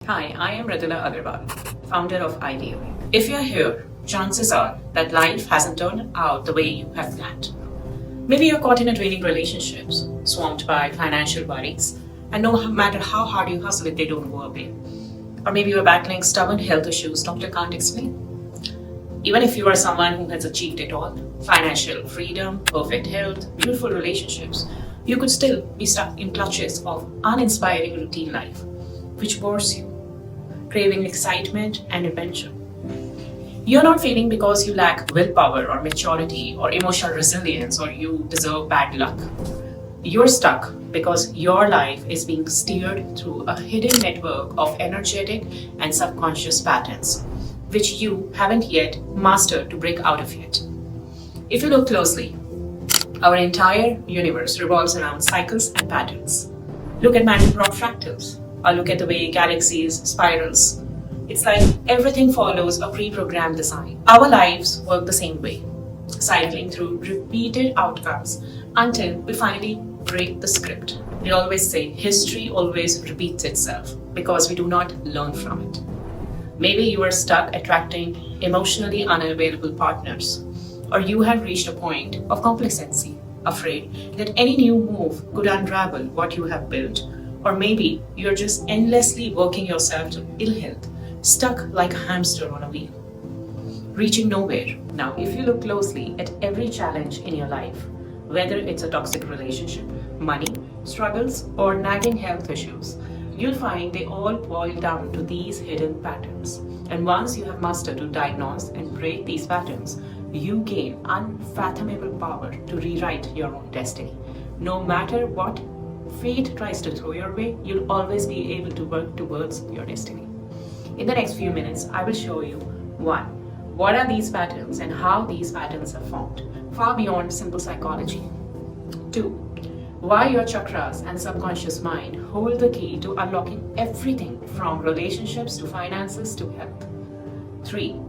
Hi, I am Mridula Agarwal, founder of iReAwake. If you're here, chances are that life hasn't turned out the way you have planned. Maybe you're caught in a draining relationships, swamped by financial worries, and no matter how hard you hustle it, they don't go away. Or maybe you're battling stubborn health issues doctor can't explain. Even if you are someone who has achieved it all, financial freedom, perfect health, beautiful relationships, you could still be stuck in clutches of uninspiring routine life, which bores you, craving excitement and adventure. You're not failing because you lack willpower or maturity or emotional resilience or you deserve bad luck. You're stuck because your life is being steered through a hidden network of energetic and subconscious patterns, which you haven't yet mastered to break out of yet. If you look closely, our entire universe revolves around cycles and patterns. Look at Mandelbrot fractals, or look at the way galaxies spirals. It's like everything follows a pre-programmed design. Our lives work the same way, cycling through repeated outcomes until we finally break the script. We always say history always repeats itself because we do not learn from it. Maybe you are stuck attracting emotionally unavailable partners, or you have reached a point of complacency, afraid that any new move could unravel what you have built, or maybe you're just endlessly working yourself to ill health, stuck like a hamster on a wheel, reaching nowhere. Now, if you look closely at every challenge in your life, whether it's a toxic relationship, money, struggles, or nagging health issues, you'll find they all boil down to these hidden patterns. And once you have mastered to diagnose and break these patterns, you gain unfathomable power to rewrite your own destiny. No matter what fate tries to throw your way, you'll always be able to work towards your destiny. In the next few minutes, I will show you 1. What are these patterns and how these patterns are formed, far beyond simple psychology. 2. Why your chakras and subconscious mind hold the key to unlocking everything from relationships to finances to health. 3.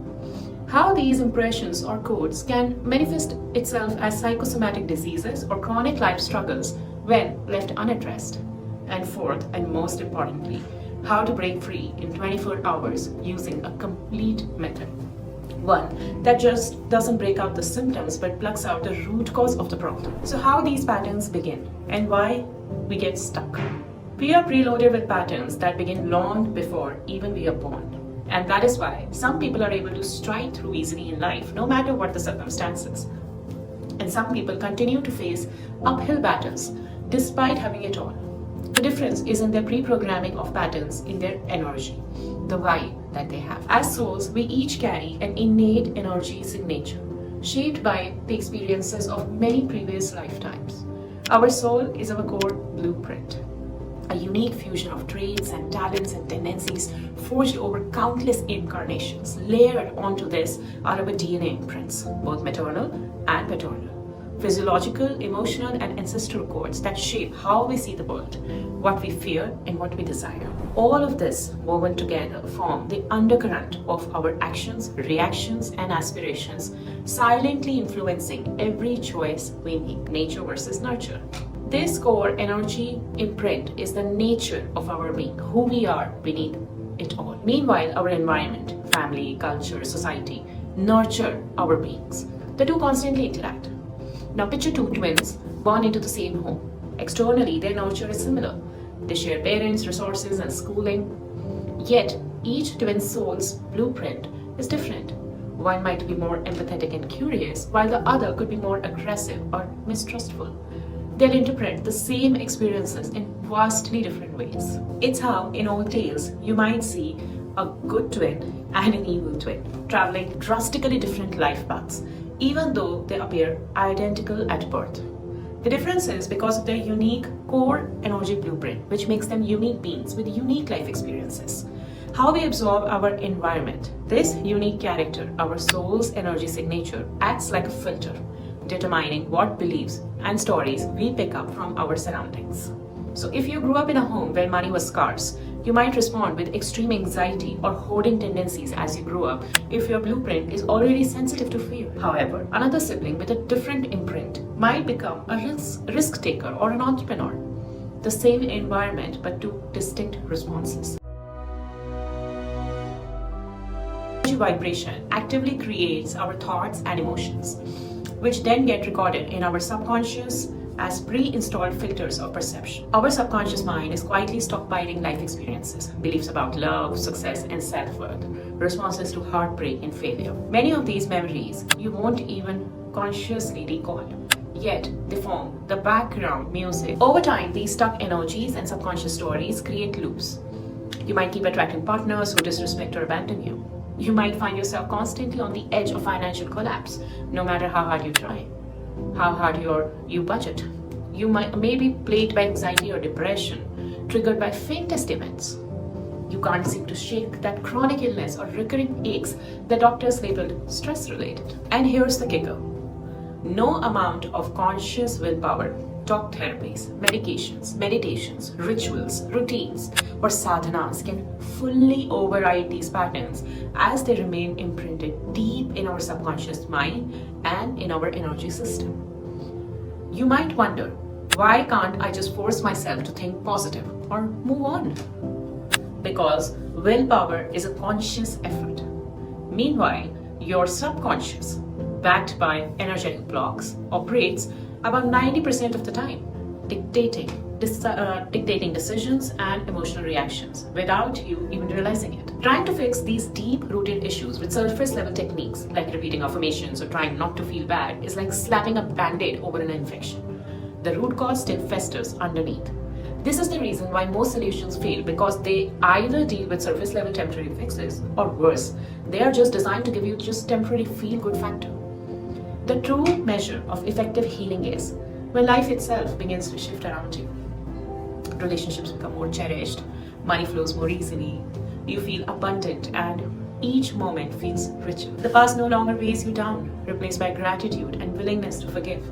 How these impressions or codes can manifest itself as psychosomatic diseases or chronic life struggles when left unaddressed. And 4th, and most importantly, how to break free in 24 hours using a complete method. One that just doesn't break out the symptoms but plucks out the root cause of the problem. So how these patterns begin and why we get stuck. We are preloaded with patterns that begin long before even we are born. And that is why some people are able to stride through easily in life, no matter what the circumstances. And some people continue to face uphill battles despite having it all. The difference is in their pre-programming of patterns in their energy, the why that they have. As souls, we each carry an innate energy signature, shaped by the experiences of many previous lifetimes. Our soul is our core blueprint, a unique fusion of traits and talents and tendencies forged over countless incarnations. Layered onto this are our DNA imprints, both maternal and paternal, physiological, emotional, and ancestral codes that shape how we see the world, what we fear, and what we desire. All of this woven together form the undercurrent of our actions, reactions, and aspirations, silently influencing every choice we make, nature versus nurture. This core energy imprint is the nature of our being, who we are beneath it all. Meanwhile, our environment, family, culture, society, nurture our beings. The two constantly interact. Now picture two twins born into the same home. Externally, their nurture is similar. They share parents, resources, and schooling. Yet, each twin soul's blueprint is different. One might be more empathetic and curious, while the other could be more aggressive or mistrustful. They'll interpret the same experiences in vastly different ways. It's how, in old tales, you might see a good twin and an evil twin traveling drastically different life paths, even though they appear identical at birth. The difference is because of their unique core energy blueprint, which makes them unique beings with unique life experiences. How we absorb our environment. This unique character, our soul's energy signature, acts like a filter, determining what beliefs and stories we pick up from our surroundings. So if you grew up in a home where money was scarce, you might respond with extreme anxiety or hoarding tendencies as you grow up if your blueprint is already sensitive to fear. However, another sibling with a different imprint might become a risk taker or an entrepreneur. The same environment but two distinct responses. energy vibration actively creates our thoughts and emotions, which then get recorded in our subconscious as pre-installed filters of perception. Our subconscious mind is quietly stockpiling life experiences, beliefs about love, success, and self-worth, responses to heartbreak and failure. Many of these memories you won't even consciously recall, yet they form the background music. Over time, these stuck energies and subconscious stories create loops. You might keep attracting partners who disrespect or abandon you. You might find yourself constantly on the edge of financial collapse, no matter how hard you try, how hard you budget. You may be plagued by anxiety or depression, triggered by faintest events. You can't seem to shake that chronic illness or recurring aches the doctors labeled stress-related. And here's the kicker. No amount of conscious willpower, talk therapies, medications, meditations, rituals, routines, or sadhanas can fully override these patterns as they remain imprinted deep in our subconscious mind and in our energy system. You might wonder, why can't I just force myself to think positive or move on? Because willpower is a conscious effort. Meanwhile, your subconscious, backed by energetic blocks, operates about 90% of the time, dictating decisions and emotional reactions without you even realizing it. Trying to fix these deep-rooted issues with surface-level techniques like repeating affirmations or trying not to feel bad is like slapping a band-aid over an infection. The root cause still festers underneath. This is the reason why most solutions fail, because they either deal with surface-level temporary fixes or worse, they are just designed to give you just temporary feel-good factor. The true measure of effective healing is when life itself begins to shift around you. Relationships become more cherished, money flows more easily, you feel abundant, and each moment feels richer. The past no longer weighs you down, replaced by gratitude and willingness to forgive.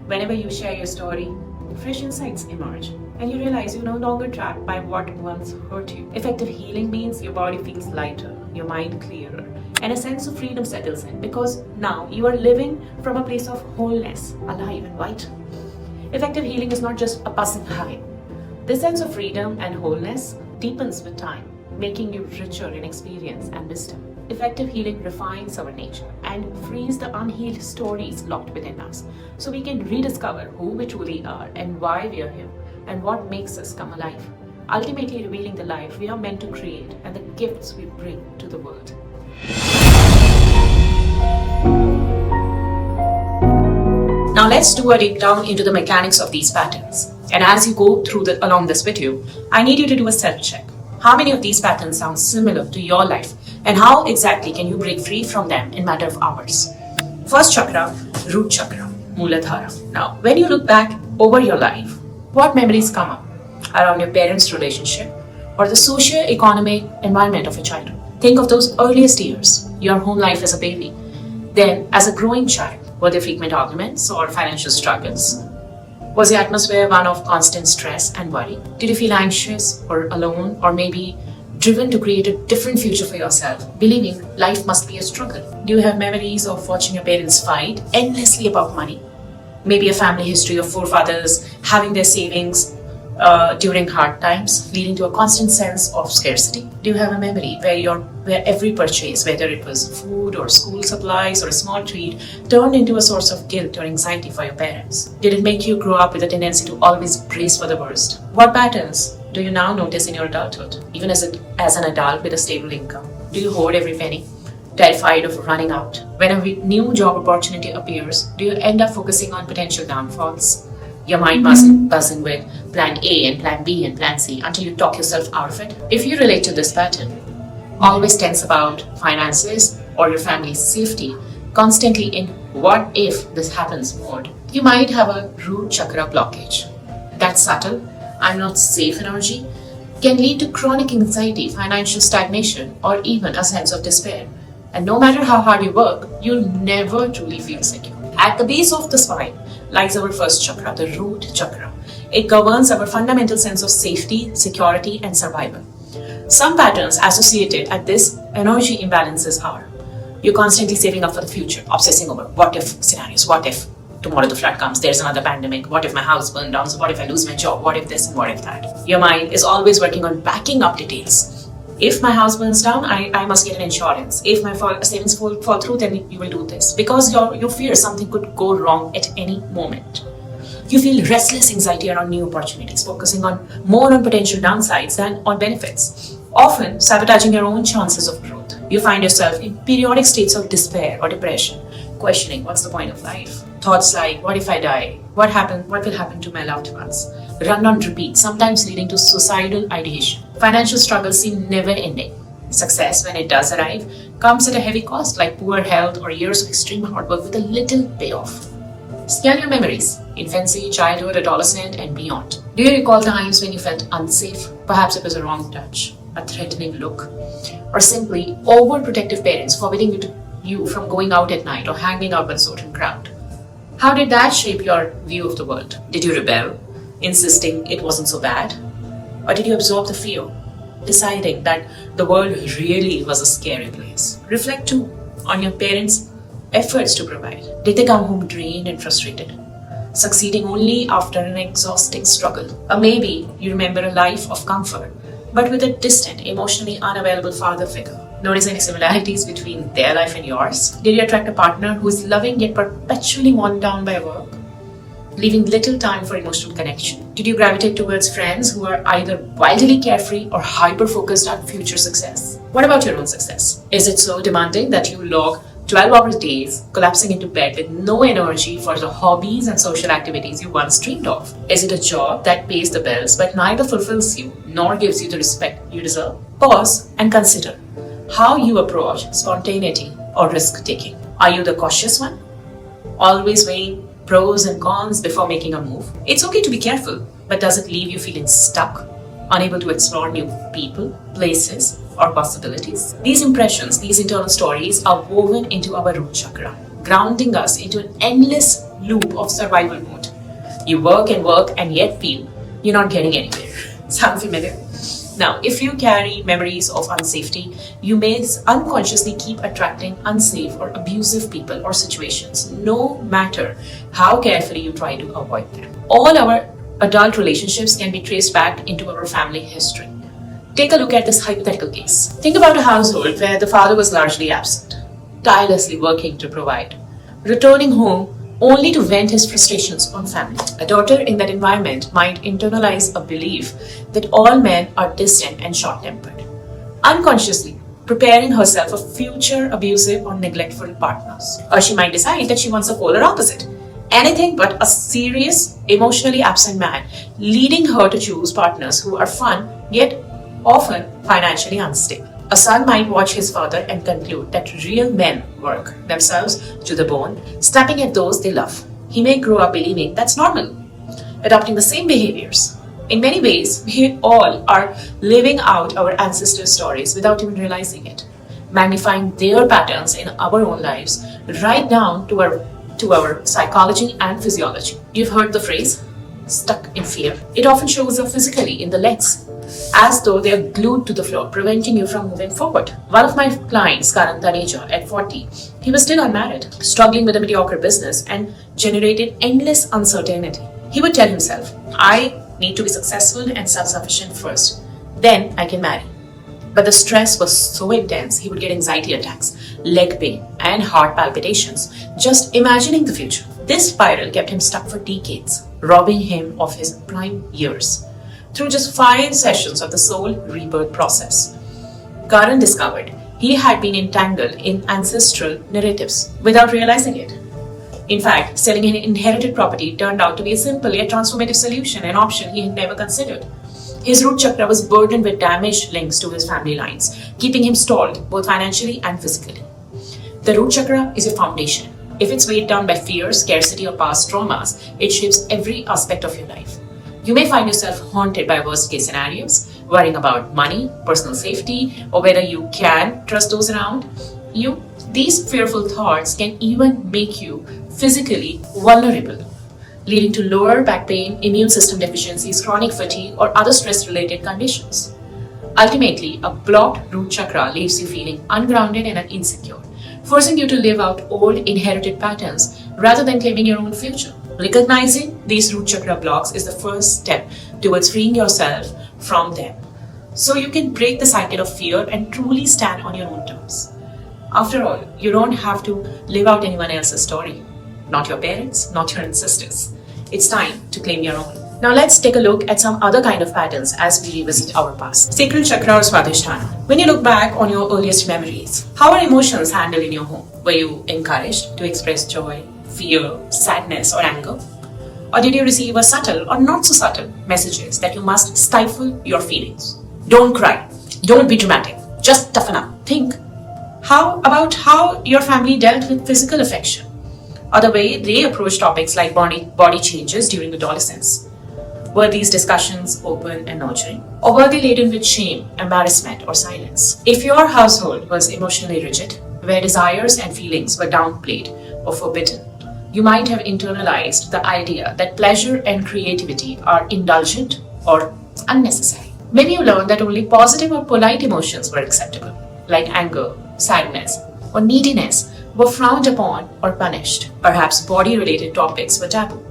Whenever you share your story, fresh insights emerge, and you realize you're no longer trapped by what once hurt you. Effective healing means your body feels lighter, your mind clearer, and a sense of freedom settles in, because now you are living from a place of wholeness, alive and vital. Effective healing is not just a passing high. This sense of freedom and wholeness deepens with time, making you richer in experience and wisdom. Effective healing refines our nature and frees the unhealed stories locked within us, so we can rediscover who we truly are and why we are here and what makes us come alive, ultimately revealing the life we are meant to create and the gifts we bring to the world. Now let's do a deep down into the mechanics of these patterns. And as you go through along this video, I need you to do a self-check. How many of these patterns sound similar to your life, and how exactly can you break free from them in a matter of hours? First chakra, root chakra, Muladhara. Now, when you look back over your life, what memories come up around your parents' relationship or the socio-economic environment of your childhood? Think of those earliest years, your home life as a baby. Then, as a growing child, were there frequent arguments or financial struggles? Was the atmosphere one of constant stress and worry? Did you feel anxious or alone, or maybe driven to create a different future for yourself, believing life must be a struggle? Do you have memories of watching your parents fight endlessly about money? Maybe a family history of forefathers having their savings during hard times, leading to a constant sense of scarcity? Do you have a memory where every purchase, whether it was food or school supplies or a small treat, turned into a source of guilt or anxiety for your parents? Did it make you grow up with a tendency to always brace for the worst? What patterns do you now notice in your adulthood, even as an adult with a stable income? Do you hoard every penny, terrified of running out? When a new job opportunity appears, do you end up focusing on potential downfalls? Your mind buzzing with plan A and plan B and plan C until you talk yourself out of it? If you relate to this pattern, always tense about finances or your family's safety, constantly in what if this happens mode, you might have a root chakra blockage. That subtle, I'm not safe energy can lead to chronic anxiety, financial stagnation, or even a sense of despair. And no matter how hard you work, you'll never truly feel secure. At the base of the spine lies our first chakra, the root chakra. It governs our fundamental sense of safety, security, and survival. Some patterns associated at this energy imbalances are: you're constantly saving up for the future, obsessing over what if scenarios. What if tomorrow the flood comes, there's another pandemic? What if my house burned down? So what if I lose my job? What if this and what if that? Your mind is always working on backing up details. If my house burns down, I must get an insurance. If my savings fall through, then you will do this. Because you fear something could go wrong at any moment. You feel restless anxiety around new opportunities, focusing more on potential downsides than on benefits, often sabotaging your own chances of growth. You find yourself in periodic states of despair or depression, questioning what's the point of life. Thoughts like, what if I die? What will happen to my loved ones? Run on repeat, sometimes leading to suicidal ideation. Financial struggles seem never ending. Success, when it does arrive, comes at a heavy cost, like poor health or years of extreme hard work with a little payoff. Scan your memories, infancy, childhood, adolescent, and beyond. Do you recall times when you felt unsafe? Perhaps it was a wrong touch, a threatening look, or simply overprotective parents forbidding you from going out at night or hanging out with a certain crowd. How did that shape your view of the world? Did you rebel, insisting it wasn't so bad? Or did you absorb the fear, deciding that the world really was a scary place? Reflect too on your parents' efforts to provide. Did they come home drained and frustrated, succeeding only after an exhausting struggle? Or maybe you remember a life of comfort, but with a distant, emotionally unavailable father figure. Notice any similarities between their life and yours? Did you attract a partner who is loving yet perpetually worn down by work, leaving little time for emotional connection? Did you gravitate towards friends who are either wildly carefree or hyper-focused on future success? What about your own success? Is it so demanding that you log 12-hour days, collapsing into bed with no energy for the hobbies and social activities you once dreamed of? Is it a job that pays the bills but neither fulfills you nor gives you the respect you deserve? Pause and consider how you approach spontaneity or risk-taking. Are you the cautious one, always weighing pros and cons before making a move? It's okay to be careful, but does it leave you feeling stuck, unable to explore new people, places, or possibilities? These impressions, these internal stories are woven into our root chakra, grounding us into an endless loop of survival mode. You work and yet feel you're not getting anywhere. Sound familiar? Now, if you carry memories of unsafety, you may unconsciously keep attracting unsafe or abusive people or situations, no matter how carefully you try to avoid them. All our adult relationships can be traced back into our family history. Take a look at this hypothetical case. Think about a household where the father was largely absent, tirelessly working to provide, returning home only to vent his frustrations on family. A daughter in that environment might internalize a belief that all men are distant and short-tempered, unconsciously preparing herself for future abusive or neglectful partners. Or she might decide that she wants a polar opposite, anything but a serious, emotionally absent man, leading her to choose partners who are fun yet often financially unstable. A son might watch his father and conclude that real men work themselves to the bone, snapping at those they love. He may grow up believing that's normal, adopting the same behaviors. In many ways, we all are living out our ancestral stories without even realizing it, magnifying their patterns in our own lives, right down to our psychology and physiology. You've heard the phrase, stuck in fear. It often shows up physically in the legs, as though they are glued to the floor, preventing you from moving forward. One of my clients, Karan Taneja, at 40, he was still unmarried, struggling with a mediocre business and generated endless uncertainty. He would tell himself, I need to be successful and self-sufficient first, then I can marry. But the stress was so intense, he would get anxiety attacks, leg pain, and heart palpitations, just imagining the future. This spiral kept him stuck for decades, robbing him of his prime years. Through just 5 sessions of the Soul Rebirth Process, Karan discovered he had been entangled in ancestral narratives without realizing it. In fact, selling an inherited property turned out to be a simple yet transformative solution, an option he had never considered. His root chakra was burdened with damaged links to his family lines, keeping him stalled both financially and physically. The root chakra is your foundation. If it's weighed down by fear, scarcity, or past traumas, it shapes every aspect of your life. You may find yourself haunted by worst-case scenarios, worrying about money, personal safety, or whether you can trust those around you. These fearful thoughts can even make you physically vulnerable, leading to lower back pain, immune system deficiencies, chronic fatigue, or other stress-related conditions. Ultimately, a blocked root chakra leaves you feeling ungrounded and insecure, forcing you to live out old inherited patterns rather than claiming your own future. Recognizing these root chakra blocks is the first step towards freeing yourself from them, so you can break the cycle of fear and truly stand on your own terms. After all, you don't have to live out anyone else's story. Not your parents, not your ancestors. It's time to claim your own. Now let's take a look at some other kind of patterns as we revisit our past. Sacral chakra or Swadhisthana. When you look back on your earliest memories, how are emotions handled in your home? Were you encouraged to express joy, fear, sadness, or anger? Or did you receive a subtle or not so subtle messages that you must stifle your feelings? Don't cry. Don't be dramatic. Just toughen up. Think. How about how your family dealt with physical affection? Or the way they approached topics like body changes during adolescence? Were these discussions open and nurturing? Or were they laden with shame, embarrassment, or silence? If your household was emotionally rigid, where desires and feelings were downplayed or forbidden, you might have internalized the idea that pleasure and creativity are indulgent or unnecessary. Maybe you learned that only positive or polite emotions were acceptable, like anger, sadness, or neediness were frowned upon or punished. Perhaps body-related topics were taboo,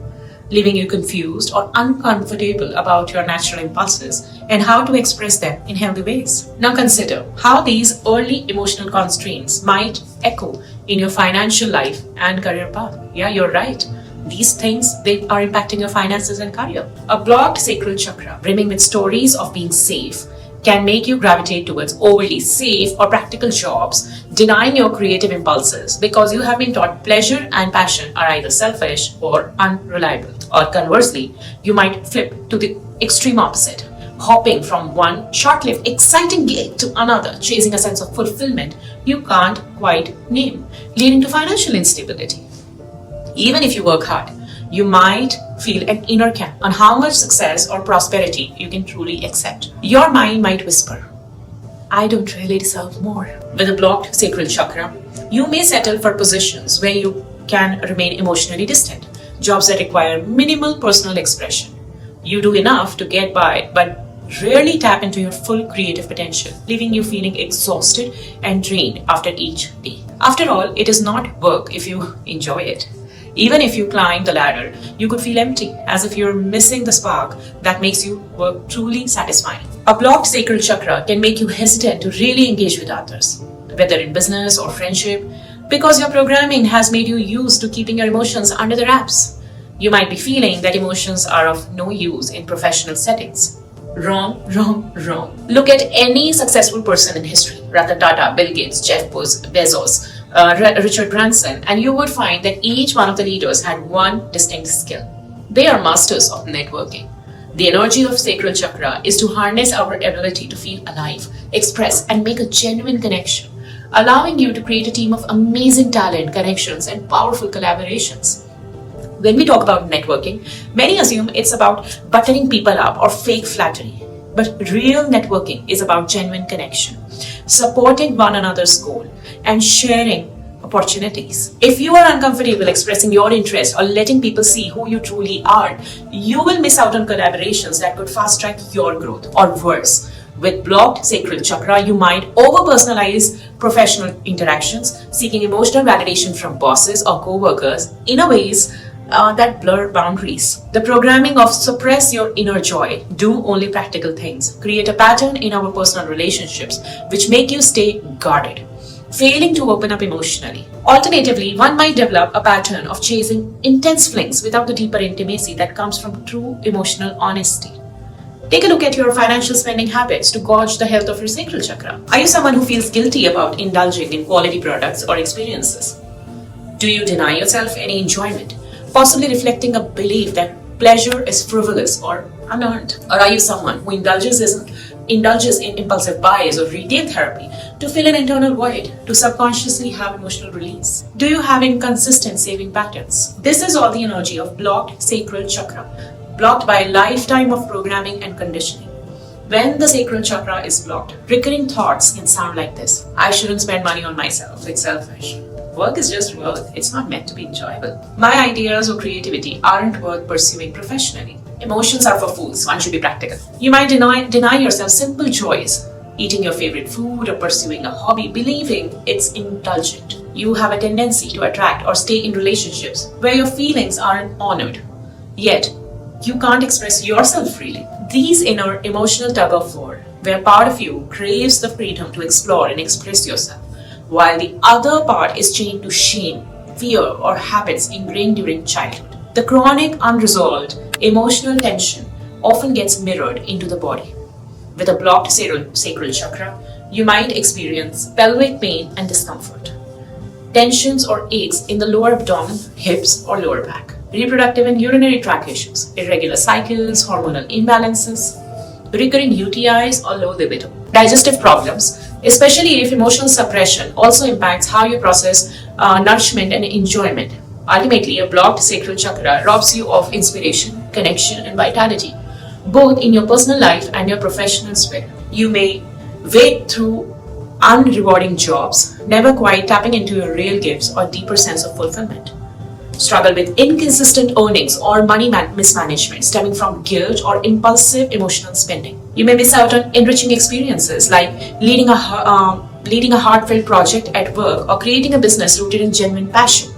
leaving you confused or uncomfortable about your natural impulses and how to express them in healthy ways. Now consider how these early emotional constraints might echo in your financial life and career path. Yeah, you're right. These things, they are impacting your finances and career. A blocked sacral chakra, brimming with stories of being safe, can make you gravitate towards overly safe or practical jobs, denying your creative impulses because you have been taught pleasure and passion are either selfish or unreliable. Or conversely, you might flip to the extreme opposite, hopping from one short-lived, exciting gig to another, chasing a sense of fulfillment you can't quite name, leading to financial instability. Even if you work hard, you might feel an inner cap on how much success or prosperity you can truly accept. Your mind might whisper, I don't really deserve more. With a blocked sacral chakra, you may settle for positions where you can remain emotionally distant, jobs that require minimal personal expression. You do enough to get by, but rarely tap into your full creative potential, leaving you feeling exhausted and drained after each day. After all, it is not work if you enjoy it. Even if you climb the ladder, you could feel empty, as if you're missing the spark that makes your work truly satisfying. A blocked sacral chakra can make you hesitant to really engage with others, whether in business or friendship, because your programming has made you used to keeping your emotions under the wraps. You might be feeling that emotions are of no use in professional settings. Wrong, wrong, wrong. Look at any successful person in history, Ratan Tata, Bill Gates, Jeff Bezos, Richard Branson, and you would find that each one of the leaders had one distinct skill. They are masters of networking. The energy of sacral chakra is to harness our ability to feel alive, express, and make a genuine connection, allowing you to create a team of amazing talent, connections, and powerful collaborations. When we talk about networking, many assume it's about buttering people up or fake flattery. But real networking is about genuine connection, supporting one another's goal, and sharing opportunities. If you are uncomfortable expressing your interest or letting people see who you truly are, you will miss out on collaborations that could fast-track your growth. Or worse, with blocked sacral chakra, you might over-personalize professional interactions, seeking emotional validation from bosses or co-workers in a ways that blur boundaries. The programming of suppress your inner joy, do only practical things, create a pattern in our personal relationships which make you stay guarded, failing to open up emotionally. Alternatively, one might develop a pattern of chasing intense flings without the deeper intimacy that comes from true emotional honesty. Take a look at your financial spending habits to gauge the health of your sacral chakra. Are you someone who feels guilty about indulging in quality products or experiences? Do you deny yourself any enjoyment, possibly reflecting a belief that pleasure is frivolous or unearned? Or are you someone who indulges in impulsive buys or retail therapy to fill an internal void, to subconsciously have emotional release? Do you have inconsistent saving patterns? This is all the energy of blocked sacral chakra, blocked by a lifetime of programming and conditioning. When the sacral chakra is blocked, recurring thoughts can sound like this: I shouldn't spend money on myself, it's selfish. Work is just work, it's not meant to be enjoyable. My ideas or creativity aren't worth pursuing professionally. Emotions are for fools, one should be practical. You might deny yourself simple joys, eating your favorite food or pursuing a hobby, believing it's indulgent. You have a tendency to attract or stay in relationships where your feelings aren't honored. Yet, you can't express yourself freely. These inner emotional tug of war, where part of you craves the freedom to explore and express yourself, while the other part is chained to shame, fear, or habits ingrained during childhood. The chronic, unresolved emotional tension often gets mirrored into the body. With a blocked sacral chakra, you might experience pelvic pain and discomfort, tensions or aches in the lower abdomen, hips, or lower back, reproductive and urinary tract issues, irregular cycles, hormonal imbalances, recurring UTIs, or low libido, digestive problems, especially if emotional suppression also impacts how you process nourishment and enjoyment. Ultimately, a blocked sacral chakra robs you of inspiration, connection, and vitality, both in your personal life and your professional sphere. You may wade through unrewarding jobs, never quite tapping into your real gifts or deeper sense of fulfillment. Struggle with inconsistent earnings or money mismanagement stemming from guilt or impulsive emotional spending. You may miss out on enriching experiences like leading a heartfelt project at work or creating a business rooted in genuine passion,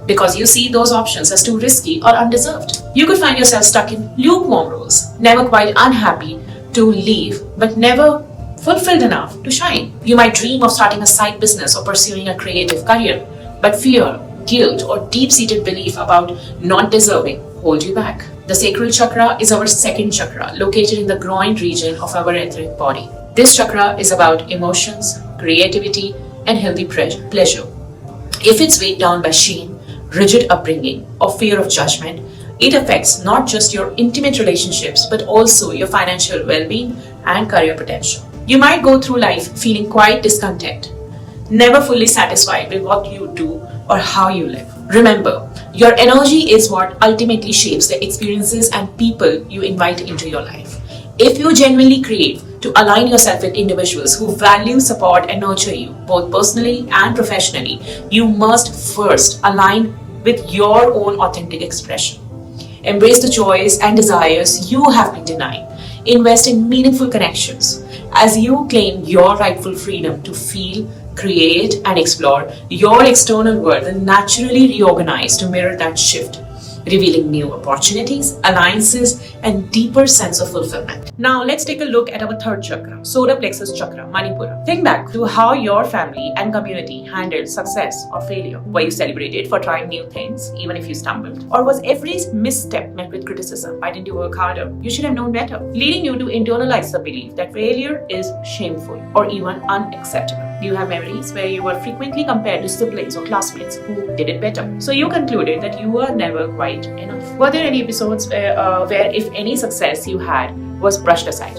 because you see those options as too risky or undeserved. You could find yourself stuck in lukewarm roles, never quite unhappy to leave, but never fulfilled enough to shine. You might dream of starting a side business or pursuing a creative career, but fear, guilt, or deep-seated belief about not deserving hold you back. The sacral chakra is our second chakra, located in the groin region of our etheric body. This chakra is about emotions, creativity, and healthy pleasure. If it's weighed down by shame, rigid upbringing, or fear of judgment, it affects not just your intimate relationships, but also your financial well-being and career potential. You might go through life feeling quite discontent, never fully satisfied with what you do or how you live. Remember, your energy is what ultimately shapes the experiences and people you invite into your life. If you genuinely crave to align yourself with individuals who value, support, and nurture you, both personally and professionally, you must first align with your own authentic expression. Embrace the joys and desires you have been denied. Invest in meaningful connections as you claim your rightful freedom to feel, create, and explore. Your external world will naturally reorganize to mirror that shift, revealing new opportunities, alliances, and deeper sense of fulfillment. Now let's take a look at our third chakra, solar plexus chakra, Manipura. Think back to how your family and community handled success or failure. Were you celebrated for trying new things, even if you stumbled? Or was every misstep met with criticism? Why didn't you work harder? You should have known better, leading you to internalize the belief that failure is shameful or even unacceptable. Do you have memories where you were frequently compared to siblings or classmates who did it better? So you concluded that you were never quite enough. Were there any episodes where if any success you had was brushed aside?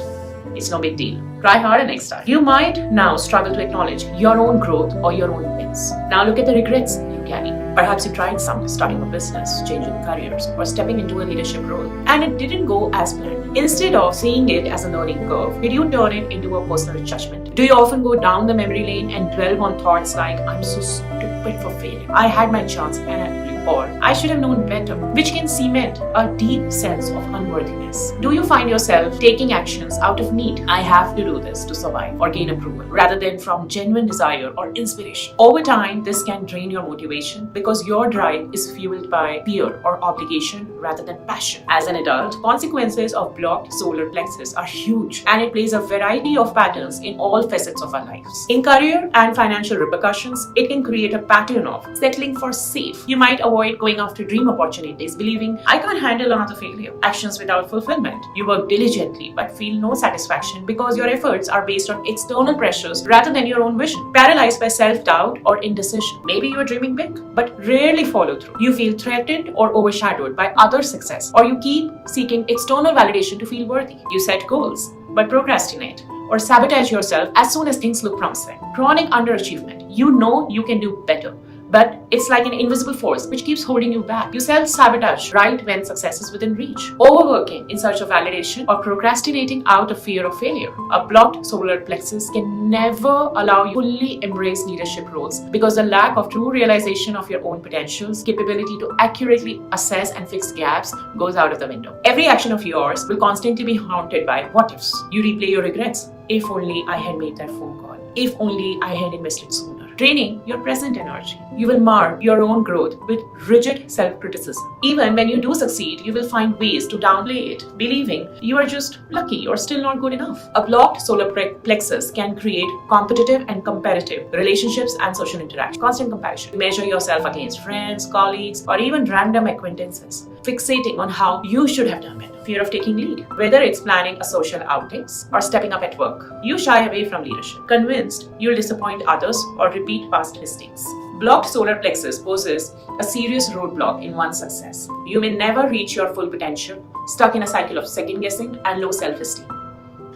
It's no big deal. Try harder next time. You might now struggle to acknowledge your own growth or your own wins. Now look at the regrets you carry. Perhaps you tried starting a business, changing careers, or stepping into a leadership role, and it didn't go as planned. Instead of seeing it as a learning curve, did you turn it into a personal judgment? Do you often go down the memory lane and dwell on thoughts like, I'm so stupid for failing, I had my chance and I blew, or I should have known better, which can cement a deep sense of unworthiness? Do you find yourself taking actions out of need? I have to do this to survive or gain approval, rather than from genuine desire or inspiration? Over time, this can drain your motivation because your drive is fueled by fear or obligation rather than passion. As an adult, consequences of blocked solar plexus are huge, and it plays a variety of patterns in all facets of our lives. In career and financial repercussions, it can create a pattern of settling for safe. You might avoid going after dream opportunities, believing, I can't handle another failure. Actions without fulfillment. You work diligently but feel no satisfaction because your efforts are based on external pressures rather than your own vision. Paralyzed by self-doubt or indecision. Maybe you are dreaming big but rarely follow through. You feel threatened or overshadowed by other success, or you keep seeking external validation to feel worthy. You set goals but procrastinate or sabotage yourself as soon as things look promising. Chronic underachievement. You know you can do better, but it's like an invisible force which keeps holding you back. You self-sabotage right when success is within reach. Overworking in search of validation or procrastinating out of fear of failure. A blocked solar plexus can never allow you to fully embrace leadership roles because the lack of true realization of your own potentials, capability to accurately assess and fix gaps goes out of the window. Every action of yours will constantly be haunted by what ifs. You replay your regrets. If only I had made that phone call. If only I had invested sooner. draining your present energy. You will mar your own growth with rigid self-criticism. Even when you do succeed, you will find ways to downplay it, believing you are just lucky or still not good enough. A blocked solar plexus can create competitive and comparative relationships and social interaction. Constant comparison. You measure yourself against friends, colleagues, or even random acquaintances, fixating on how you should have done better. Fear of taking lead. Whether it's planning a social outings or stepping up at work, you shy away from leadership, convinced you'll disappoint others or repeat past mistakes. Blocked solar plexus poses a serious roadblock in one's success. You may never reach your full potential, stuck in a cycle of second guessing and low self-esteem.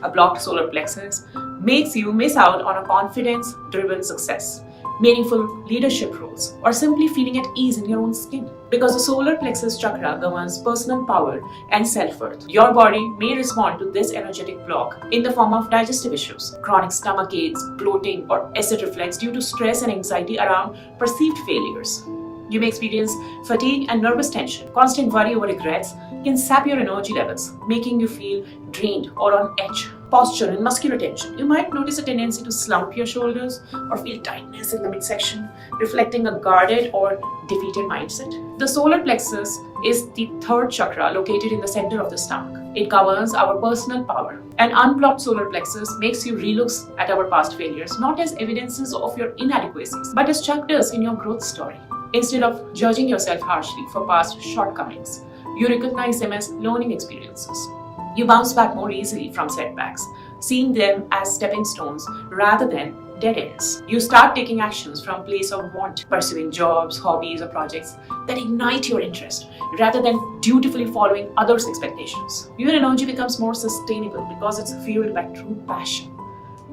A blocked solar plexus makes you miss out on a confidence-driven success, meaningful leadership roles, or simply feeling at ease in your own skin. Because the solar plexus chakra governs personal power and self-worth, your body may respond to this energetic block in the form of digestive issues, chronic stomach aches, bloating, or acid reflux due to stress and anxiety around perceived failures. You may experience fatigue and nervous tension. Constant worry over regrets can sap your energy levels, making you feel drained or on edge. Posture and muscular tension. You might notice a tendency to slump your shoulders or feel tightness in the midsection, reflecting a guarded or defeated mindset. The solar plexus is the third chakra located in the center of the stomach. It governs our personal power. An unblocked solar plexus makes you relook at our past failures not as evidences of your inadequacies, but as chapters in your growth story. Instead of judging yourself harshly for past shortcomings, you recognize them as learning experiences. You bounce back more easily from setbacks, seeing them as stepping stones rather than dead ends. You start taking actions from a place of want, pursuing jobs, hobbies, or projects that ignite your interest rather than dutifully following others' expectations. Your energy becomes more sustainable because it's fueled by true passion,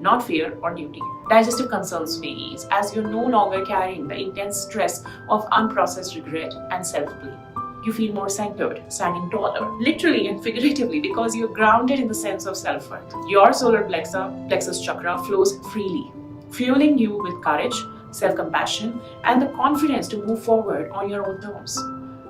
not fear or duty. Digestive concerns may ease as you're no longer carrying the intense stress of unprocessed regret and self-blame. You feel more centered, standing taller, literally and figuratively, because you're grounded in the sense of self-worth. Your solar plexus chakra flows freely, fueling you with courage, self-compassion, and the confidence to move forward on your own terms.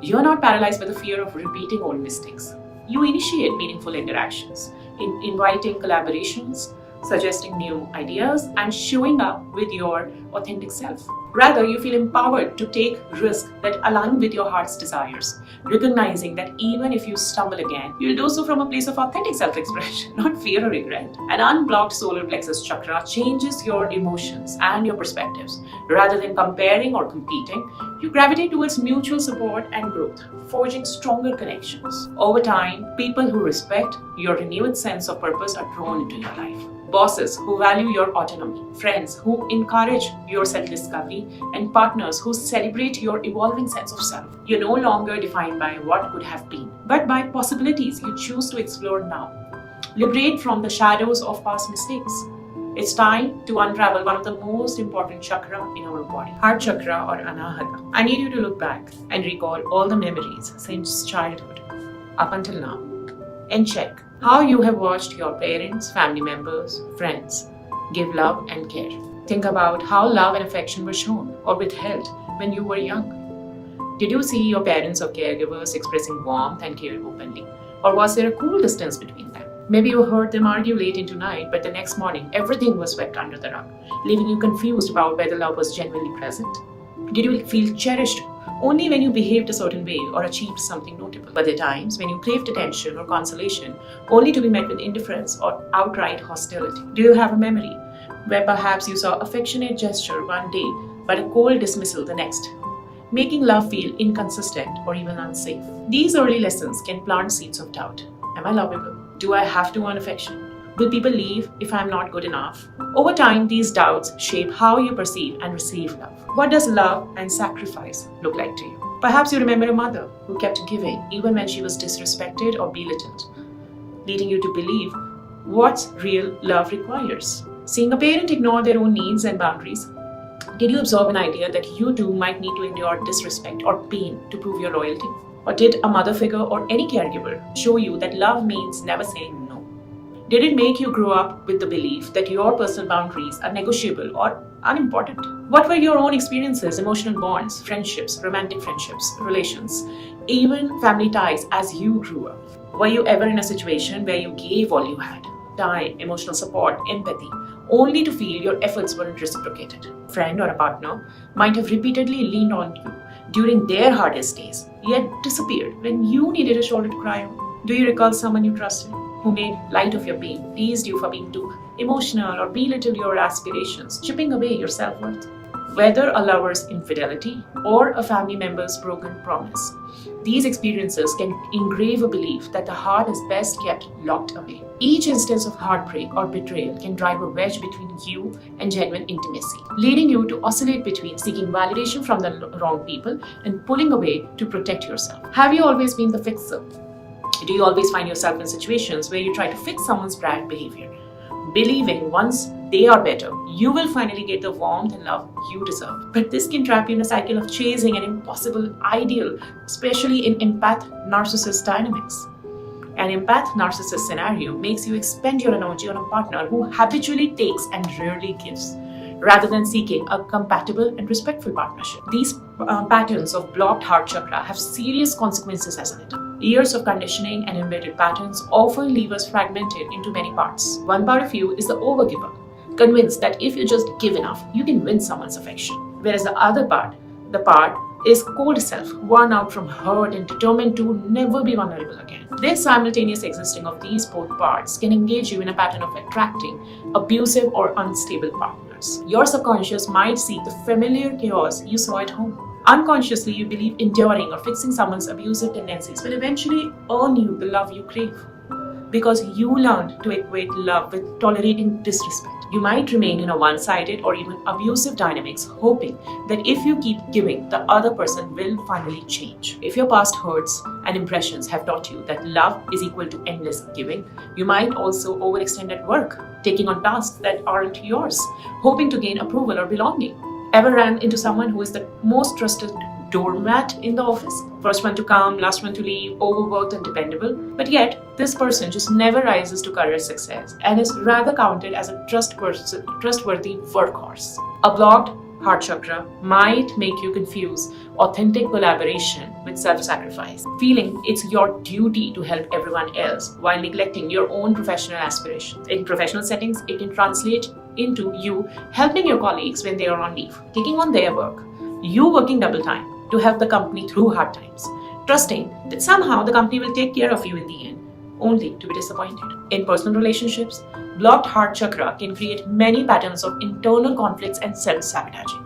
You're not paralyzed by the fear of repeating old mistakes. You initiate meaningful interactions, inviting collaborations, suggesting new ideas, and showing up with your authentic self. Rather, you feel empowered to take risks that align with your heart's desires, recognizing that even if you stumble again, you'll do so from a place of authentic self-expression, not fear or regret. An unblocked solar plexus chakra changes your emotions and your perspectives. Rather than comparing or competing, you gravitate towards mutual support and growth, forging stronger connections. Over time, people who respect your renewed sense of purpose are drawn into your life. Bosses who value your autonomy, friends who encourage your self-discovery, and partners who celebrate your evolving sense of self. You're no longer defined by what could have been, but by possibilities you choose to explore now. Liberate from the shadows of past mistakes. It's time to unravel one of the most important chakra in our body, heart chakra or anahata. I need you to look back and recall all the memories since childhood up until now and check how you have watched your parents, family members, friends give love and care. Think about how love and affection were shown or withheld when you were young. Did you see your parents or caregivers expressing warmth and care openly? Or was there a cool distance between them? Maybe you heard them argue late into night, but the next morning everything was swept under the rug, leaving you confused about whether love was genuinely present. Did you feel cherished only when you behaved a certain way or achieved something notable? Were there times when you craved attention or consolation only to be met with indifference or outright hostility? Do you have a memory where perhaps you saw affectionate gesture one day but a cold dismissal the next, making love feel inconsistent or even unsafe? These early lessons can plant seeds of doubt. Am I lovable? Do I have to earn affection? Will people leave if I'm not good enough? Over time, these doubts shape how you perceive and receive love. What does love and sacrifice look like to you? Perhaps you remember a mother who kept giving even when she was disrespected or belittled, leading you to believe what real love requires. Seeing a parent ignore their own needs and boundaries, did you absorb an idea that you too might need to endure disrespect or pain to prove your loyalty? Or did a mother figure or any caregiver show you that love means never saying no? Did it make you grow up with the belief that your personal boundaries are negotiable or unimportant? What were your own experiences, emotional bonds, friendships, romantic friendships, relations, even family ties as you grew up? Were you ever in a situation where you gave all you had? Time, emotional support, empathy, only to feel your efforts weren't reciprocated. A friend or a partner might have repeatedly leaned on you during their hardest days, yet disappeared when you needed a shoulder to cry on. Do you recall someone you trusted who made light of your pain, teased you for being too emotional, or belittled your aspirations, chipping away your self-worth? Whether a lover's infidelity or a family member's broken promise, these experiences can engrave a belief that the heart is best kept locked away. Each instance of heartbreak or betrayal can drive a wedge between you and genuine intimacy, leading you to oscillate between seeking validation from the wrong people and pulling away to protect yourself. Have you always been the fixer? Do you always find yourself in situations where you try to fix someone's bad behavior, believing once they are better, you will finally get the warmth and love you deserve? But this can trap you in a cycle of chasing an impossible ideal, especially in empath-narcissist dynamics. An empath-narcissist scenario makes you expend your energy on a partner who habitually takes and rarely gives, rather than seeking a compatible and respectful partnership. These patterns of blocked heart chakra have serious consequences as an adult. Years of conditioning and embedded patterns often leave us fragmented into many parts. One part of you is the overgiver, convinced that if you just give enough, you can win someone's affection. Whereas the other part, is cold self, worn out from hurt and determined to never be vulnerable again. This simultaneous existing of these both parts can engage you in a pattern of attracting abusive or unstable partners. Your subconscious might seek the familiar chaos you saw at home. Unconsciously, you believe enduring or fixing someone's abusive tendencies will eventually earn you the love you crave, because you learned to equate love with tolerating disrespect. You might remain in a one-sided or even abusive dynamics, hoping that if you keep giving, the other person will finally change. If your past hurts and impressions have taught you that love is equal to endless giving, you might also overextend at work, taking on tasks that aren't yours, hoping to gain approval or belonging. Ever ran into someone who is the most trusted doormat in the office? First one to come, last one to leave, overworked and dependable. But yet, this person just never rises to career success and is rather counted as a trustworthy workhorse. A blocked heart chakra might make you confuse authentic collaboration with self-sacrifice, feeling it's your duty to help everyone else while neglecting your own professional aspirations. In professional settings, it can translate into you helping your colleagues when they are on leave, taking on their work, you working double time to help the company through hard times, trusting that somehow the company will take care of you in the end, only to be disappointed. In personal relationships, blocked heart chakra can create many patterns of internal conflicts and self-sabotaging.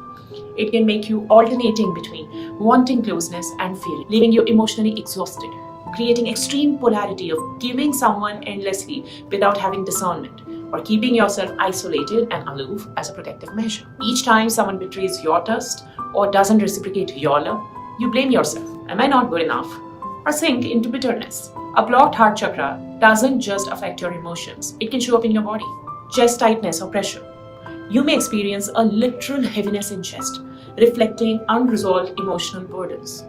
It can make you alternating between wanting closeness and fearing, leaving you emotionally exhausted, creating extreme polarity of giving someone endlessly without having discernment, or keeping yourself isolated and aloof as a protective measure. Each time someone betrays your trust or doesn't reciprocate your love, you blame yourself. Am I not good enough? Or sink into bitterness. A blocked heart chakra doesn't just affect your emotions, it can show up in your body. Chest tightness or pressure. You may experience a literal heaviness in chest, reflecting unresolved emotional burdens.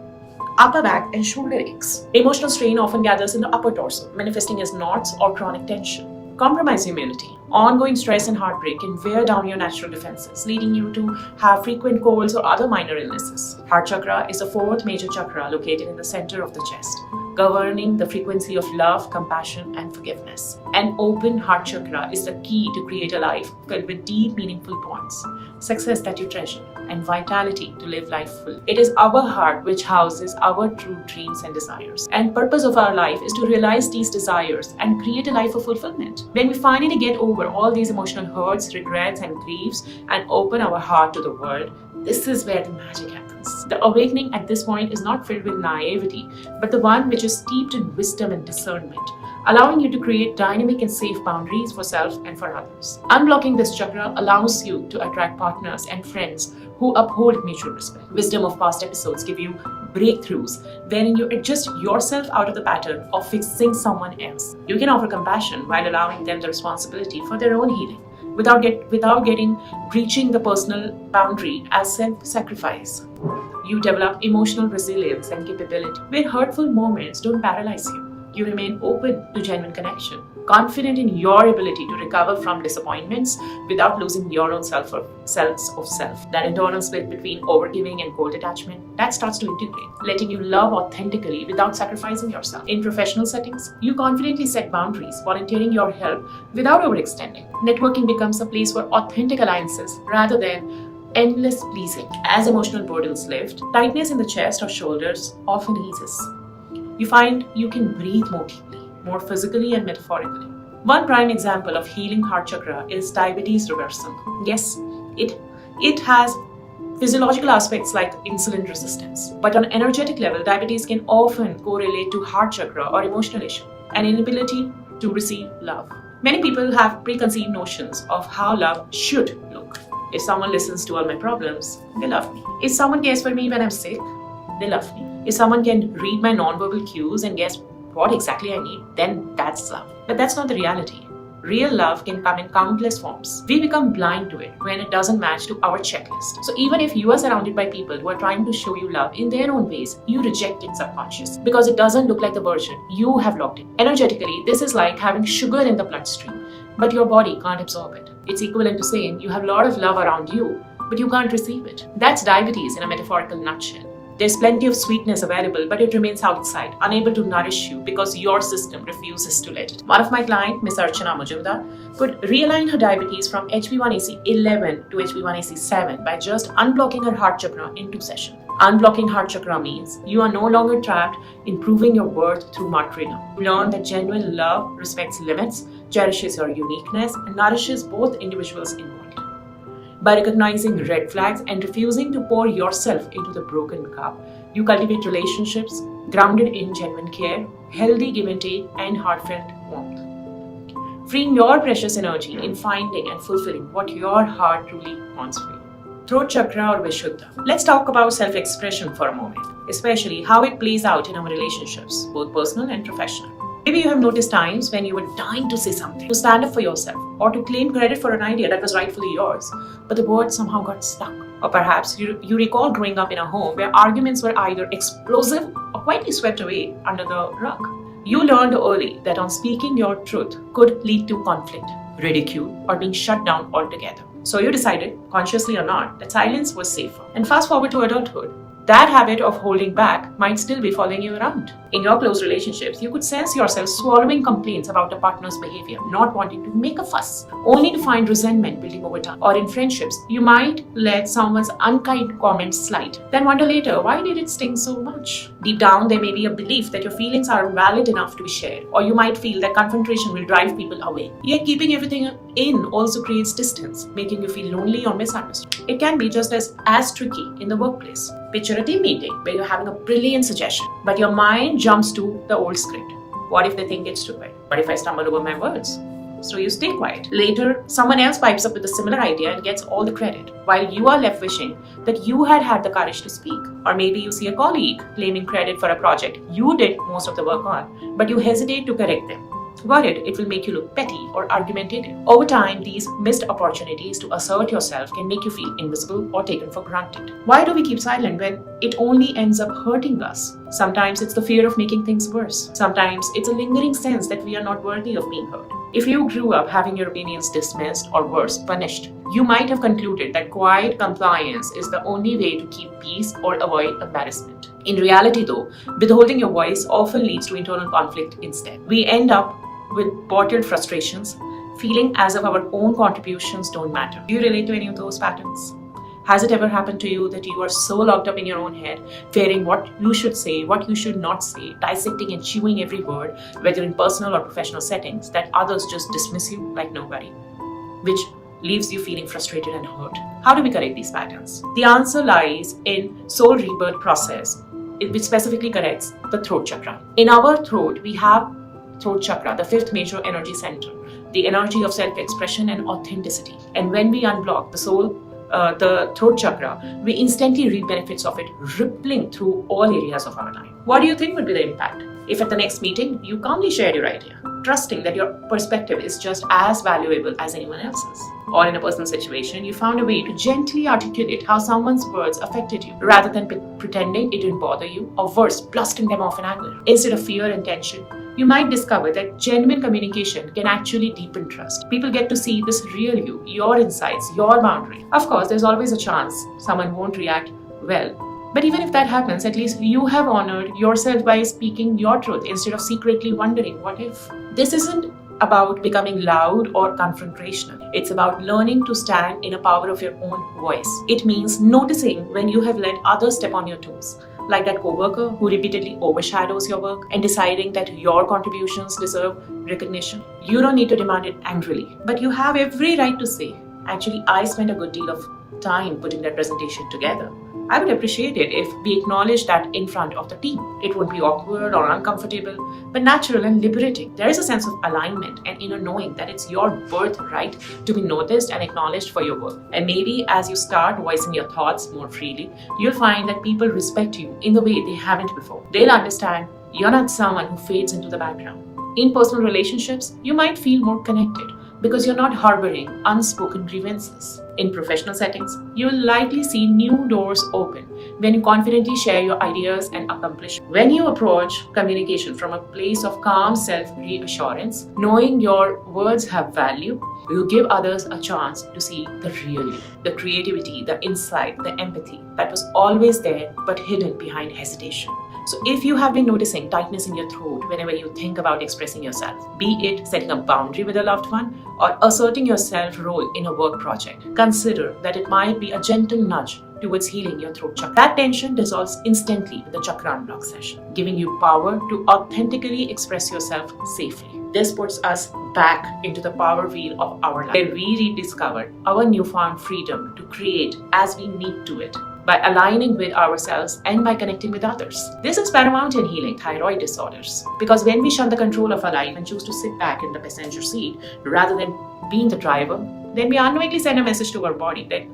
Upper back and shoulder aches. Emotional strain often gathers in the upper torso, manifesting as knots or chronic tension. Compromised immunity. Ongoing stress and heartbreak can wear down your natural defenses, leading you to have frequent colds or other minor illnesses. Heart chakra is the fourth major chakra located in the center of the chest, governing the frequency of love, compassion, and forgiveness. An open heart chakra is the key to create a life filled with deep, meaningful bonds, success that you treasure, and vitality to live life full. It is our heart which houses our true dreams and desires. And purpose of our life is to realize these desires and create a life of fulfillment. When we finally get over all these emotional hurts, regrets, and griefs and open our heart to the world, this is where the magic happens. The awakening at this point is not filled with naivety, but the one which is steeped in wisdom and discernment, allowing you to create dynamic and safe boundaries for self and for others. Unblocking this chakra allows you to attract partners and friends who uphold mutual respect. Wisdom of past episodes give you breakthroughs wherein you adjust yourself out of the pattern of fixing someone else. You can offer compassion while allowing them the responsibility for their own healing, without reaching the personal boundary as self-sacrifice. You develop emotional resilience and capability where hurtful moments don't paralyze you. You remain open to genuine connection, confident in your ability to recover from disappointments without losing your own sense of self. That internal split between overgiving and cold attachment, that starts to integrate, letting you love authentically without sacrificing yourself. In professional settings, you confidently set boundaries, volunteering your help without overextending. Networking becomes a place for authentic alliances rather than endless pleasing. As emotional burdens lift, tightness in the chest or shoulders often eases. You find you can breathe more deeply, more physically and metaphorically. One prime example of healing heart chakra is diabetes reversal. Yes, it has physiological aspects like insulin resistance, but on an energetic level, diabetes can often correlate to heart chakra or emotional issue, an inability to receive love. Many people have preconceived notions of how love should look. If someone listens to all my problems, they love me. If someone cares for me when I'm sick, they love me. If someone can read my nonverbal cues and guess what exactly I need, then that's love. But that's not the reality. Real love can come in countless forms. We become blind to it when it doesn't match to our checklist. So even if you are surrounded by people who are trying to show you love in their own ways, you reject it subconsciously because it doesn't look like the version you have locked in. Energetically, this is like having sugar in the bloodstream, but your body can't absorb it. It's equivalent to saying you have a lot of love around you, but you can't receive it. That's diabetes in a metaphorical nutshell. There's plenty of sweetness available, but it remains outside, unable to nourish you because your system refuses to let it. One of my clients, Ms. Archana Majumdar, could realign her diabetes from HB1AC 11 to HB1AC 7 by just unblocking her heart chakra in 2 sessions. Unblocking heart chakra means you are no longer trapped in proving your worth through martyrdom. You learn that genuine love respects limits, cherishes your uniqueness, and nourishes both individuals involved. By recognizing red flags and refusing to pour yourself into the broken cup, you cultivate relationships grounded in genuine care, healthy give and take, and heartfelt warmth. Freeing your precious energy in finding and fulfilling what your heart truly wants for you. Throat chakra or Vishuddha. Let's talk about self-expression for a moment, especially how it plays out in our relationships, both personal and professional. Maybe you have noticed times when you were dying to say something, to stand up for yourself, or to claim credit for an idea that was rightfully yours, but the words somehow got stuck. Or perhaps you recall growing up in a home where arguments were either explosive or quietly swept away under the rug. You learned early that on speaking your truth could lead to conflict, ridicule, or being shut down altogether. So you decided, consciously or not, that silence was safer. And fast forward to adulthood. That habit of holding back might still be following you around. In your close relationships, you could sense yourself swallowing complaints about a partner's behavior, not wanting to make a fuss, only to find resentment building over time. Or in friendships, you might let someone's unkind comment slide, then wonder later, why did it sting so much? Deep down, there may be a belief that your feelings are valid enough to be shared, or you might feel that confrontation will drive people away. Yet keeping everything in also creates distance, making you feel lonely or misunderstood. It can be just as tricky in the workplace. Picture a team meeting where you're having a brilliant suggestion, but your mind jumps to the old script. What if they think it's stupid? What if I stumble over my words? So you stay quiet. Later, someone else pipes up with a similar idea and gets all the credit, while you are left wishing that you had the courage to speak. Or maybe you see a colleague claiming credit for a project you did most of the work on, but you hesitate to correct them. Worried it will make you look petty or argumentative. Over time, these missed opportunities to assert yourself can make you feel invisible or taken for granted. Why do we keep silent when it only ends up hurting us? Sometimes it's the fear of making things worse. Sometimes it's a lingering sense that we are not worthy of being heard. If you grew up having your opinions dismissed or worse, punished, you might have concluded that quiet compliance is the only way to keep peace or avoid embarrassment. In reality though, withholding your voice often leads to internal conflict instead. We end up with bottled frustrations, feeling as if our own contributions don't matter. Do you relate to any of those patterns? Has it ever happened to you that you are so locked up in your own head, fearing what you should say, what you should not say, dissecting and chewing every word, whether in personal or professional settings, that others just dismiss you like nobody, which leaves you feeling frustrated and hurt? How do we correct these patterns? The answer lies in Soul Rebirth Process, which specifically corrects the throat chakra. In our throat, we have throat chakra, the 5th major energy center, the energy of self-expression and authenticity. And when we unblock the throat chakra, we instantly reap benefits of it rippling through all areas of our life. What do you think would be the impact if at the next meeting you calmly shared your idea? trusting that your perspective is just as valuable as anyone else's. Or in a personal situation, you found a way to gently articulate how someone's words affected you, rather than pretending it didn't bother you, or worse, blasting them off in anger. Instead of fear and tension, you might discover that genuine communication can actually deepen trust. People get to see this real you, your insights, your boundaries. Of course, there's always a chance someone won't react well. But even if that happens, at least you have honored yourself by speaking your truth instead of secretly wondering what if. This isn't about becoming loud or confrontational. It's about learning to stand in the power of your own voice. It means noticing when you have let others step on your toes, like that coworker who repeatedly overshadows your work, and deciding that your contributions deserve recognition. You don't need to demand it angrily, but you have every right to say, actually, I spent a good deal of time putting that presentation together. I would appreciate it if we acknowledge that in front of the team. It won't be awkward or uncomfortable, but natural and liberating. There is a sense of alignment and inner knowing that it's your birthright to be noticed and acknowledged for your work. And maybe as you start voicing your thoughts more freely, you'll find that people respect you in the way they haven't before. They'll understand you're not someone who fades into the background. In personal relationships, you might feel more connected because you're not harboring unspoken grievances. In professional settings, you'll likely see new doors open when you confidently share your ideas and accomplishments. When you approach communication from a place of calm self-reassurance, knowing your words have value, you give others a chance to see the real you, the creativity, the insight, the empathy that was always there but hidden behind hesitation. So if you have been noticing tightness in your throat whenever you think about expressing yourself, be it setting a boundary with a loved one or asserting your self-role in a work project, consider that it might be a gentle nudge towards healing your throat chakra. That tension dissolves instantly with the chakra unblock session, giving you power to authentically express yourself safely. This puts us back into the power wheel of our life, where we rediscover our newfound freedom to create as we need to it, by aligning with ourselves and by connecting with others. This is paramount in healing thyroid disorders, because when we shun the control of our life and choose to sit back in the passenger seat rather than being the driver, then we unknowingly send a message to our body that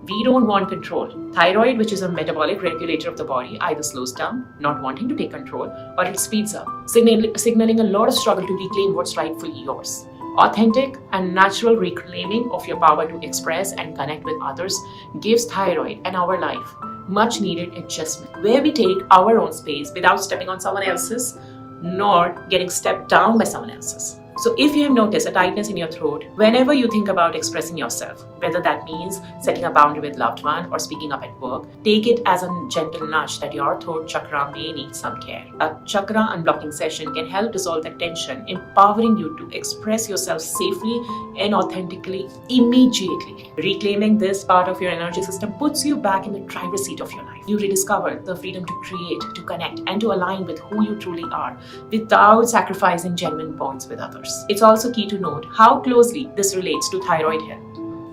we don't want control. Thyroid, which is a metabolic regulator of the body, either slows down, not wanting to take control, or it speeds up, signaling a lot of struggle to reclaim what's rightfully yours. Authentic and natural reclaiming of your power to express and connect with others gives thyroid and our life much needed adjustment, where we take our own space without stepping on someone else's, nor getting stepped down by someone else's. So if you have noticed a tightness in your throat whenever you think about expressing yourself, whether that means setting a boundary with loved one or speaking up at work, take it as a gentle nudge that your throat chakra may need some care. A chakra unblocking session can help dissolve that tension, empowering you to express yourself safely and authentically immediately. Reclaiming this part of your energy system puts you back in the driver's seat of your life. You rediscover the freedom to create, to connect, and to align with who you truly are without sacrificing genuine bonds with others. It's also key to note how closely this relates to thyroid health.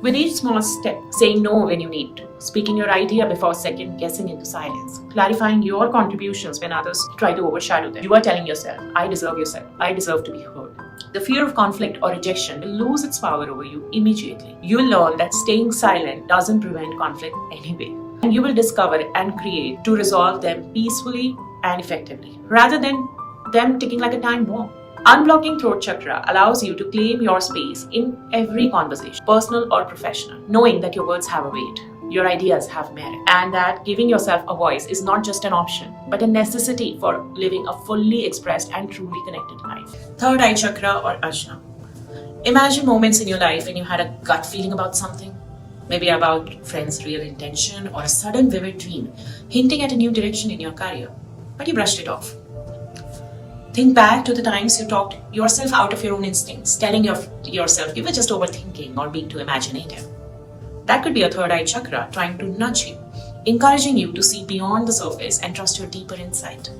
With each small step, saying no when you need to, speaking your idea before second guessing into silence, clarifying your contributions when others try to overshadow them, you are telling yourself, I deserve to be heard. The fear of conflict or rejection will lose its power over you immediately. You'll learn that staying silent doesn't prevent conflict anyway. And you will discover and create to resolve them peacefully and effectively, rather than them ticking like a time bomb. Unblocking throat chakra allows you to claim your space in every conversation, personal or professional, knowing that your words have a weight, your ideas have merit, and that giving yourself a voice is not just an option, but a necessity for living a fully expressed and truly connected life. Third eye chakra or ajna. Imagine moments in your life when you had a gut feeling about something, maybe about friends' real intention or a sudden vivid dream hinting at a new direction in your career, but you brushed it off. Think back to the times you talked yourself out of your own instincts, telling yourself you were just overthinking or being too imaginative. That could be a third eye chakra trying to nudge you, encouraging you to see beyond the surface and trust your deeper insight.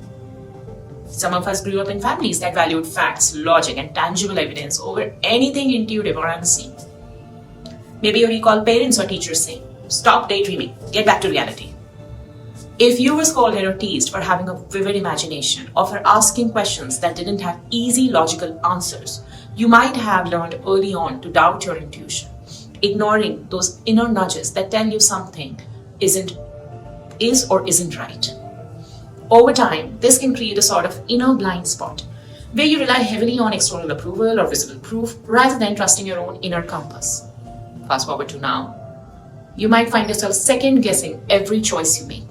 Some of us grew up in families that valued facts, logic, and tangible evidence over anything intuitive or unseen. Maybe you recall parents or teachers saying, "Stop daydreaming, get back to reality." If you were scolded or teased for having a vivid imagination or for asking questions that didn't have easy logical answers, you might have learned early on to doubt your intuition, ignoring those inner nudges that tell you something is or isn't right. Over time, this can create a sort of inner blind spot where you rely heavily on external approval or visible proof rather than trusting your own inner compass. Fast forward to now. You might find yourself second guessing every choice you make,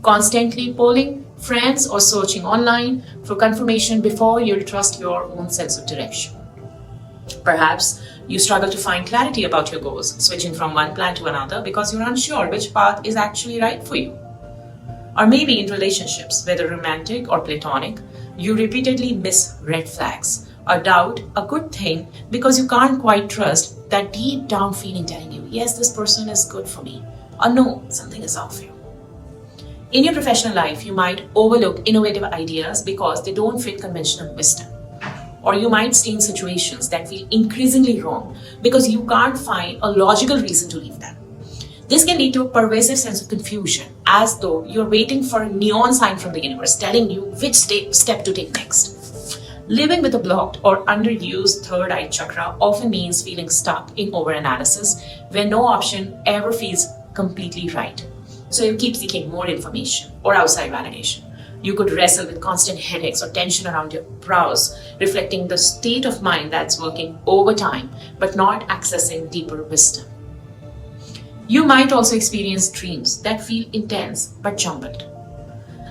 constantly polling friends or searching online for confirmation before you trust your own sense of direction. Perhaps you struggle to find clarity about your goals, switching from one plan to another because you're unsure which path is actually right for you. Or maybe in relationships, whether romantic or platonic, you repeatedly miss red flags or doubt a good thing because you can't quite trust that deep down feeling telling you, yes, this person is good for me, or no, something is off here. In your professional life, you might overlook innovative ideas because they don't fit conventional wisdom. Or you might stay in situations that feel increasingly wrong because you can't find a logical reason to leave them. This can lead to a pervasive sense of confusion, as though you're waiting for a neon sign from the universe telling you which step to take next. Living with a blocked or underused third eye chakra often means feeling stuck in overanalysis where no option ever feels completely right. So you keep seeking more information or outside validation. You could wrestle with constant headaches or tension around your brows, reflecting the state of mind that's working overtime but not accessing deeper wisdom. You might also experience dreams that feel intense but jumbled,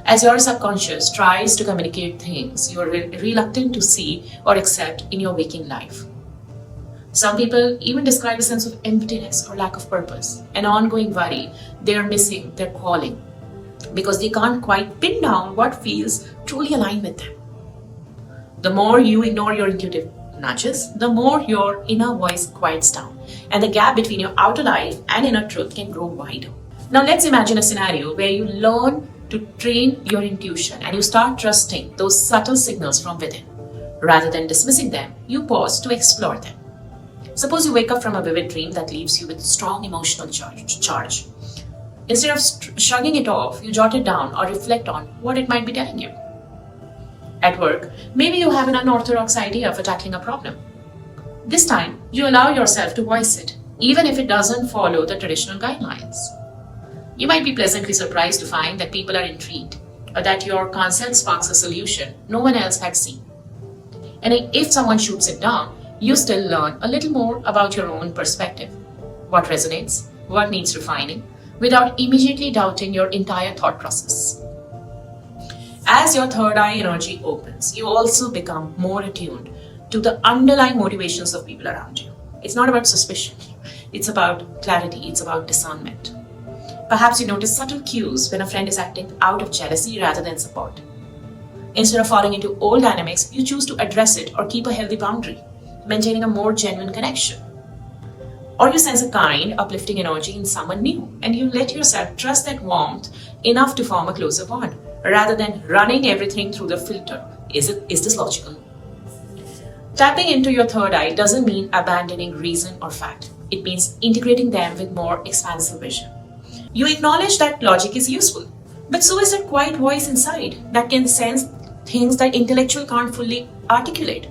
as your subconscious tries to communicate things you are reluctant to see or accept in your waking life. Some people even describe a sense of emptiness or lack of purpose, an ongoing worry they are missing their calling because they can't quite pin down what feels truly aligned with them. The more you ignore your intuitive nudges, the more your inner voice quiets down, and the gap between your outer life and inner truth can grow wider. Now let's imagine a scenario where you learn to train your intuition and you start trusting those subtle signals from within. Rather than dismissing them, you pause to explore them. Suppose you wake up from a vivid dream that leaves you with strong emotional charge. Instead of shrugging it off, you jot it down or reflect on what it might be telling you. At work, maybe you have an unorthodox idea for tackling a problem. This time, you allow yourself to voice it, even if it doesn't follow the traditional guidelines. You might be pleasantly surprised to find that people are intrigued, or that your concept sparks a solution no one else had seen. And if someone shoots it down, you still learn a little more about your own perspective, what resonates, what needs refining, without immediately doubting your entire thought process. As your third eye energy opens, you also become more attuned to the underlying motivations of people around you. It's not about suspicion, it's about clarity, it's about discernment. Perhaps you notice subtle cues when a friend is acting out of jealousy rather than support. Instead of falling into old dynamics, you choose to address it or keep a healthy boundary, maintaining a more genuine connection. Or you sense a kind, uplifting energy in someone new, and you let yourself trust that warmth enough to form a closer bond, rather than running everything through the filter. Is this logical? Tapping into your third eye doesn't mean abandoning reason or fact. It means integrating them with more expansive vision. You acknowledge that logic is useful, but so is that quiet voice inside that can sense things that intellectual can't fully articulate.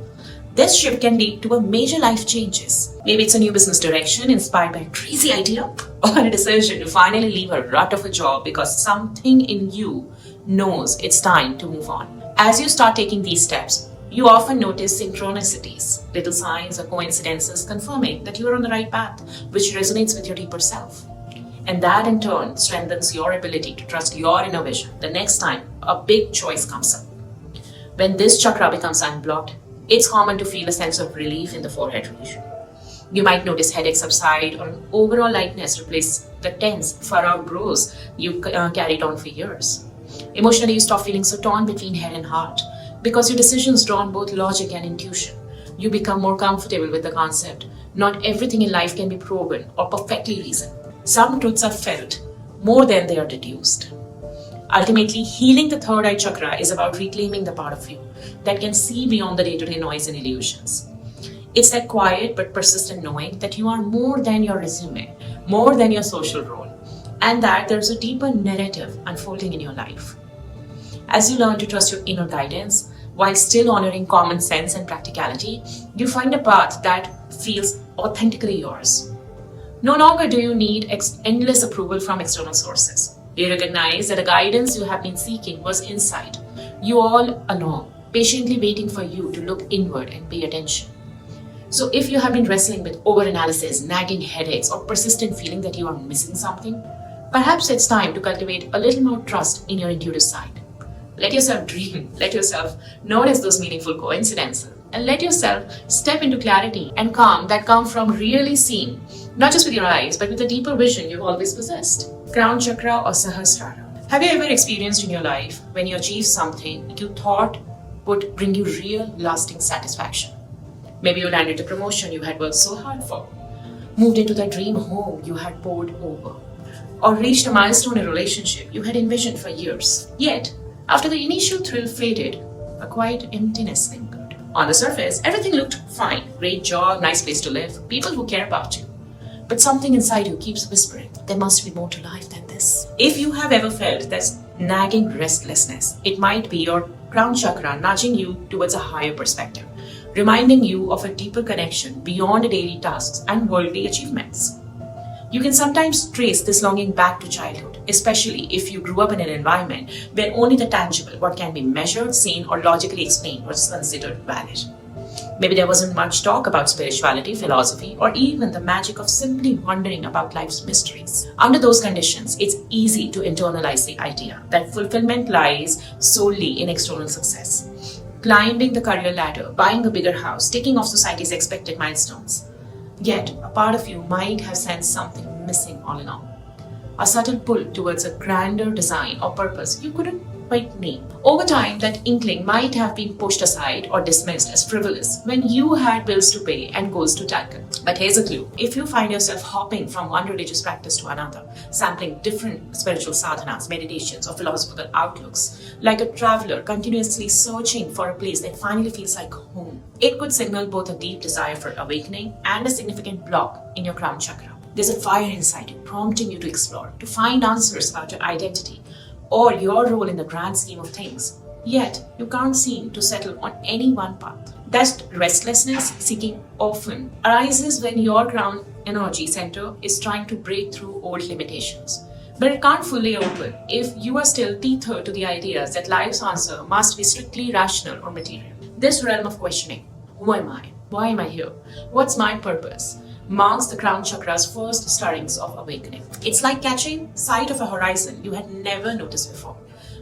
This shift can lead to a major life changes. Maybe it's a new business direction inspired by a crazy idea, or a decision to finally leave a rut of a job because something in you knows it's time to move on. As you start taking these steps, you often notice synchronicities, little signs or coincidences confirming that you are on the right path, which resonates with your deeper self. And that in turn strengthens your ability to trust your inner vision the next time a big choice comes up. When this chakra becomes unblocked, it's common to feel a sense of relief in the forehead region. You might notice headaches subside or an overall lightness replace the tense, furrowed brows you carried on for years. Emotionally, you stop feeling so torn between head and heart because your decisions draw on both logic and intuition. You become more comfortable with the concept. Not everything in life can be proven or perfectly reasoned. Some truths are felt more than they are deduced. Ultimately, healing the third eye chakra is about reclaiming the part of you that can see beyond the day-to-day noise and illusions. It's that quiet but persistent knowing that you are more than your resume, more than your social role, and that there's a deeper narrative unfolding in your life. As you learn to trust your inner guidance, while still honoring common sense and practicality, you find a path that feels authentically yours. No longer do you need endless approval from external sources. You recognize that the guidance you have been seeking was inside you all along, patiently waiting for you to look inward and pay attention. So if you have been wrestling with overanalysis, nagging headaches, or persistent feeling that you are missing something, perhaps it's time to cultivate a little more trust in your intuitive side. Let yourself dream, let yourself notice those meaningful coincidences, and let yourself step into clarity and calm that come from really seeing, not just with your eyes, but with the deeper vision you've always possessed. Crown chakra or Sahasrara. Have you ever experienced in your life when you achieved something you thought would bring you real, lasting satisfaction? Maybe you landed a promotion you had worked so hard for, moved into that dream home you had pored over, or reached a milestone in a relationship you had envisioned for years. Yet, after the initial thrill faded, a quiet emptiness lingered. On the surface, everything looked fine. Great job, nice place to live, people who care about you. But something inside you keeps whispering, there must be more to life than this. If you have ever felt that nagging restlessness, it might be your crown chakra nudging you towards a higher perspective, reminding you of a deeper connection beyond daily tasks and worldly achievements. You can sometimes trace this longing back to childhood, especially if you grew up in an environment where only the tangible, what can be measured, seen, or logically explained, was considered valid. Maybe there wasn't much talk about spirituality, philosophy, or even the magic of simply wondering about life's mysteries. Under those conditions, it's easy to internalize the idea that fulfillment lies solely in external success. Climbing the career ladder, buying a bigger house, ticking off society's expected milestones. Yet, a part of you might have sensed something missing all along. A subtle pull towards a grander design or purpose you couldn't quite name. Over time, that inkling might have been pushed aside or dismissed as frivolous when you had bills to pay and goals to tackle. But here's a clue. If you find yourself hopping from one religious practice to another, sampling different spiritual sadhanas, meditations, or philosophical outlooks, like a traveler continuously searching for a place that finally feels like home, it could signal both a deep desire for awakening and a significant block in your crown chakra. There's a fire inside you, prompting you to explore, to find answers about your identity or your role in the grand scheme of things. Yet, you can't seem to settle on any one path. That restlessness seeking often arises when your crown energy center is trying to break through old limitations. But it can't fully open if you are still tethered to the ideas that life's answer must be strictly rational or material. This realm of questioning, who am I? Why am I here? What's my purpose? Marks the crown chakra's first stirrings of awakening. It's like catching sight of a horizon you had never noticed before,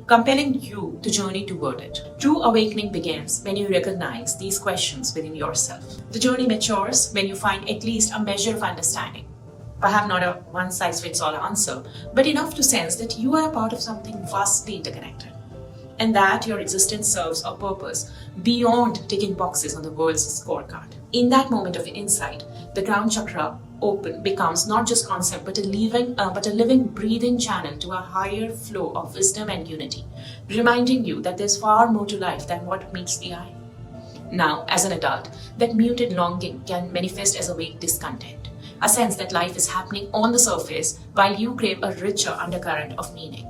compelling you to journey toward it. True awakening begins when you recognize these questions within yourself. The journey matures when you find at least a measure of understanding. Perhaps not a one-size-fits-all answer, but enough to sense that you are a part of something vastly interconnected, and that your existence serves a purpose beyond ticking boxes on the world's scorecard. In that moment of insight, the crown chakra becomes not just concept but a living, breathing channel to a higher flow of wisdom and unity, reminding you that there's far more to life than what meets the eye. Now, as an adult, that muted longing can manifest as a vague discontent, a sense that life is happening on the surface while you crave a richer undercurrent of meaning.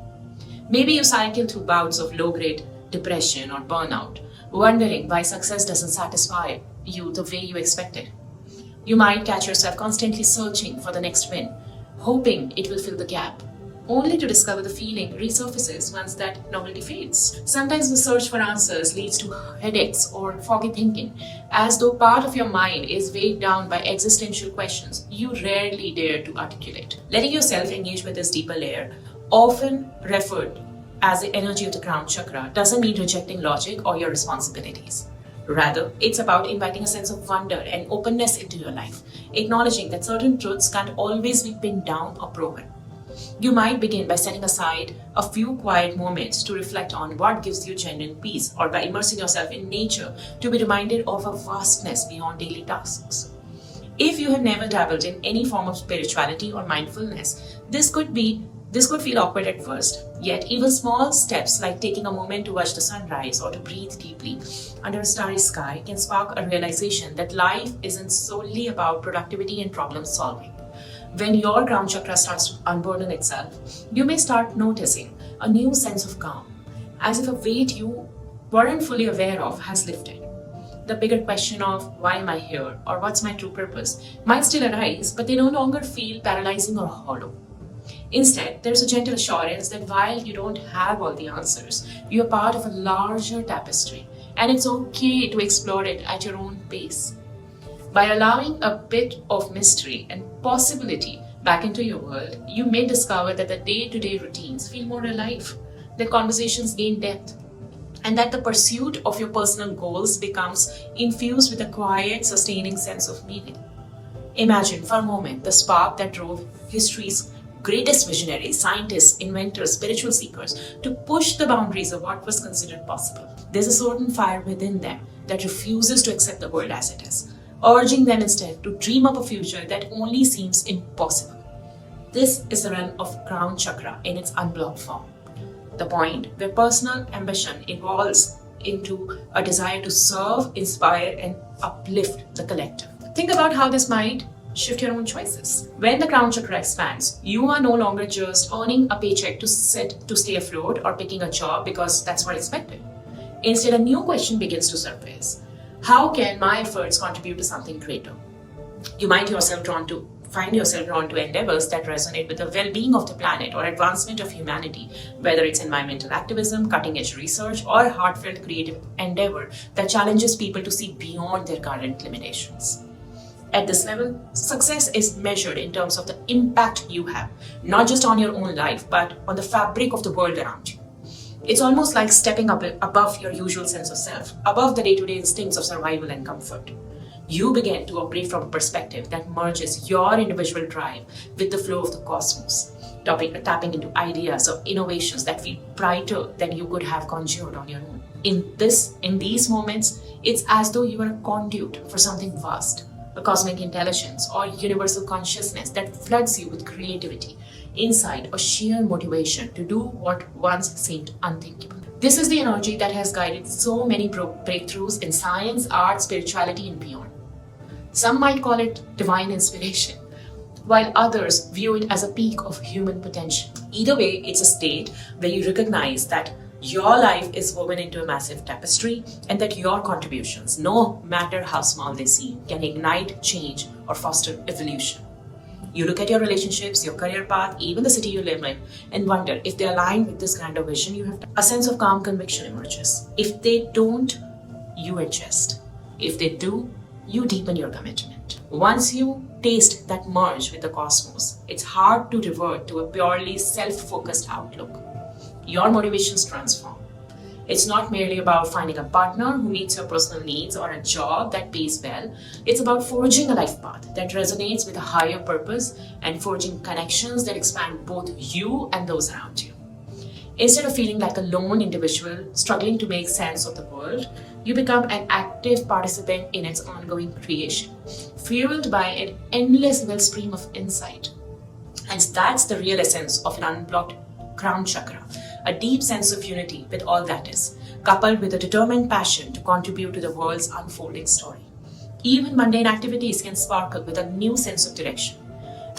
Maybe you cycle through bouts of low-grade depression or burnout, wondering why success doesn't satisfy you the way you expected. You might catch yourself constantly searching for the next win, hoping it will fill the gap, only to discover the feeling resurfaces once that novelty fades. Sometimes the search for answers leads to headaches or foggy thinking, as though part of your mind is weighed down by existential questions you rarely dare to articulate. Letting yourself engage with this deeper layer, often referred as the energy of the crown chakra, doesn't mean rejecting logic or your responsibilities. Rather, it's about inviting a sense of wonder and openness into your life, acknowledging that certain truths can't always be pinned down or proven. You might begin by setting aside a few quiet moments to reflect on what gives you genuine peace, or by immersing yourself in nature to be reminded of a vastness beyond daily tasks. If you have never dabbled in any form of spirituality or mindfulness, this could feel awkward at first, yet even small steps like taking a moment to watch the sunrise or to breathe deeply under a starry sky can spark a realization that life isn't solely about productivity and problem solving. When your crown chakra starts to unburden itself, you may start noticing a new sense of calm, as if a weight you weren't fully aware of has lifted. The bigger question of why am I here or what's my true purpose might still arise, but they no longer feel paralyzing or hollow. Instead, there's a gentle assurance that while you don't have all the answers, you are part of a larger tapestry, and it's okay to explore it at your own pace. By allowing a bit of mystery and possibility back into your world, you may discover that the day-to-day routines feel more alive, that conversations gain depth, and that the pursuit of your personal goals becomes infused with a quiet, sustaining sense of meaning. Imagine for a moment the spark that drove history's greatest visionaries, scientists, inventors, spiritual seekers to push the boundaries of what was considered possible. There's a certain fire within them that refuses to accept the world as it is, urging them instead to dream up a future that only seems impossible. This is the realm of crown chakra in its unblocked form, the point where personal ambition evolves into a desire to serve, inspire, and uplift the collective. Think about how this might shift your own choices. When the crown chakra expands, you are no longer just earning a paycheck to stay afloat or picking a job because that's what expected. Instead, a new question begins to surface. How can my efforts contribute to something greater? You might find yourself drawn to endeavors that resonate with the well-being of the planet or advancement of humanity, whether it's environmental activism, cutting-edge research, or heartfelt creative endeavor that challenges people to see beyond their current limitations. At this level, success is measured in terms of the impact you have, not just on your own life, but on the fabric of the world around you. It's almost like stepping up above your usual sense of self, above the day-to-day instincts of survival and comfort. You begin to operate from a perspective that merges your individual drive with the flow of the cosmos, tapping into ideas or innovations that feel brighter than you could have conjured on your own. In these moments, it's as though you are a conduit for something vast, a cosmic intelligence or universal consciousness that floods you with creativity, insight, or sheer motivation to do what once seemed unthinkable. This is the energy that has guided so many breakthroughs in science, art, spirituality, and beyond. Some might call it divine inspiration, while others view it as a peak of human potential. Either way, it's a state where you recognize that your life is woven into a massive tapestry and that your contributions, no matter how small they seem, can ignite change or foster evolution. You look at your relationships, your career path, even the city you live in, and wonder if they align with this grander vision you have. A sense of calm conviction emerges. If they don't, you adjust. If they do, you deepen your commitment. Once you taste that merge with the cosmos, it's hard to revert to a purely self-focused outlook. Your motivations transform. It's not merely about finding a partner who meets your personal needs or a job that pays well. It's about forging a life path that resonates with a higher purpose and forging connections that expand both you and those around you. Instead of feeling like a lone individual struggling to make sense of the world, you become an active participant in its ongoing creation, fueled by an endless wellspring of insight. And that's the real essence of an unblocked crown chakra, a deep sense of unity with all that is, coupled with a determined passion to contribute to the world's unfolding story. Even mundane activities can sparkle with a new sense of direction,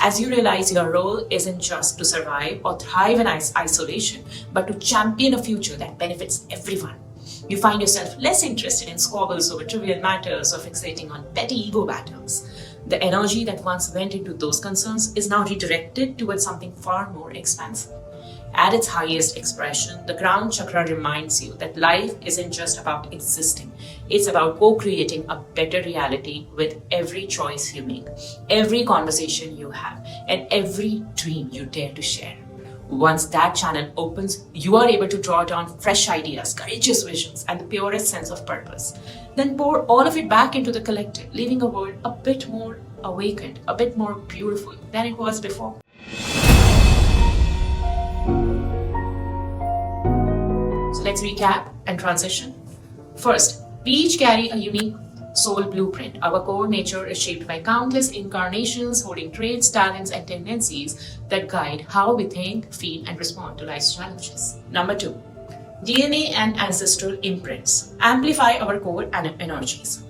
as you realize your role isn't just to survive or thrive in isolation, but to champion a future that benefits everyone. You find yourself less interested in squabbles over trivial matters or fixating on petty ego battles. The energy that once went into those concerns is now redirected towards something far more expansive. At its highest expression, the crown chakra reminds you that life isn't just about existing. It's about co-creating a better reality with every choice you make, every conversation you have, and every dream you dare to share. Once that channel opens, you are able to draw down fresh ideas, courageous visions, and the purest sense of purpose. Then pour all of it back into the collective, leaving a world a bit more awakened, a bit more beautiful than it was before. So let's recap and transition. First, we each carry a unique soul blueprint. Our core nature is shaped by countless incarnations holding traits, talents, and tendencies that guide how we think, feel, and respond to life's challenges. Number 2, DNA and ancestral imprints amplify our core energies.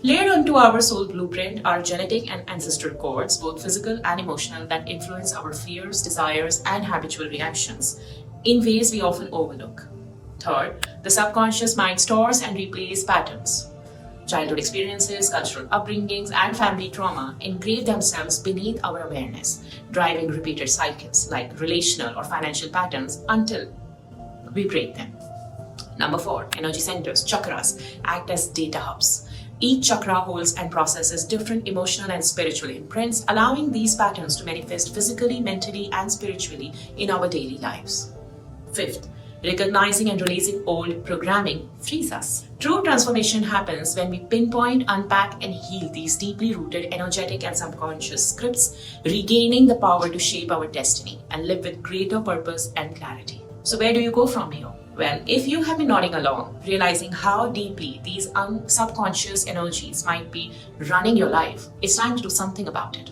Layered onto our soul blueprint are genetic and ancestral codes, both physical and emotional, that influence our fears, desires, and habitual reactions in ways we often overlook. Third, the subconscious mind stores and replays patterns. Childhood experiences, cultural upbringings, and family trauma engrave themselves beneath our awareness, driving repeated cycles like relational or financial patterns until we break them. Number 4, energy centers, chakras, act as data hubs. Each chakra holds and processes different emotional and spiritual imprints, allowing these patterns to manifest physically, mentally, and spiritually in our daily lives. 5th, recognizing and releasing old programming frees us. True transformation happens when we pinpoint, unpack, and heal these deeply rooted energetic and subconscious scripts, regaining the power to shape our destiny and live with greater purpose and clarity. So where do you go from here? Well, if you have been nodding along, realizing how deeply these subconscious energies might be running your life, it's time to do something about it.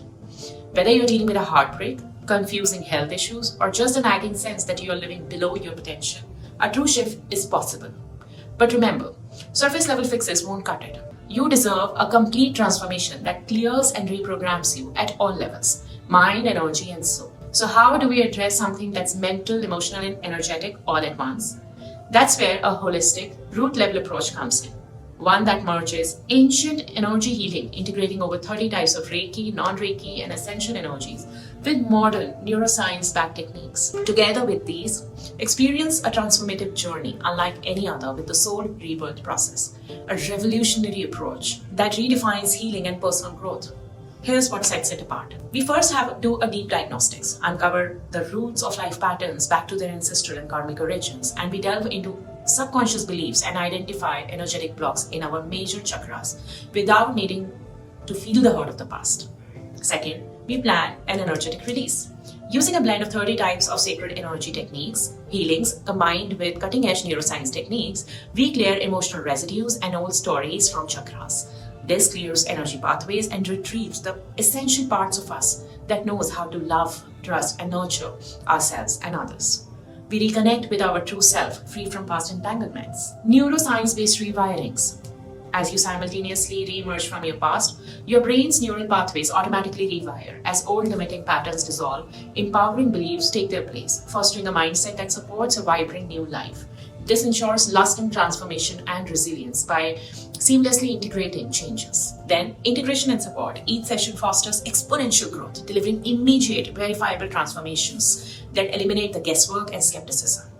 Whether you're dealing with a heartbreak, confusing health issues, or just a nagging sense that you are living below your potential, a true shift is possible. But remember, surface level fixes won't cut it. You deserve a complete transformation that clears and reprograms you at all levels, mind, energy, and soul. So how do we address something that's mental, emotional, and energetic all at once? That's where a holistic, root level approach comes in. One that merges ancient energy healing, integrating over 30 types of Reiki, non-Reiki, and essential energies with modern neuroscience-backed techniques. Together with these, experience a transformative journey unlike any other with the Soul Rebirth Process, a revolutionary approach that redefines healing and personal growth. Here's what sets it apart. We first have to do a deep diagnostics, uncover the roots of life patterns back to their ancestral and karmic origins, and we delve into subconscious beliefs and identify energetic blocks in our major chakras without needing to feel the hurt of the past. Second, we plan an energetic release. Using a blend of 30 types of sacred energy techniques, healings combined with cutting-edge neuroscience techniques, we clear emotional residues and old stories from chakras. This clears energy pathways and retrieves the essential parts of us that knows how to love, trust, and nurture ourselves and others. We reconnect with our true self, free from past entanglements. Neuroscience-based rewirings. As you simultaneously re-emerge from your past, your brain's neural pathways automatically rewire as old limiting patterns dissolve, empowering beliefs take their place, fostering a mindset that supports a vibrant new life. This ensures lasting transformation and resilience by seamlessly integrating changes. Then, integration and support. Each session fosters exponential growth, delivering immediate, verifiable transformations that eliminate the guesswork and skepticism.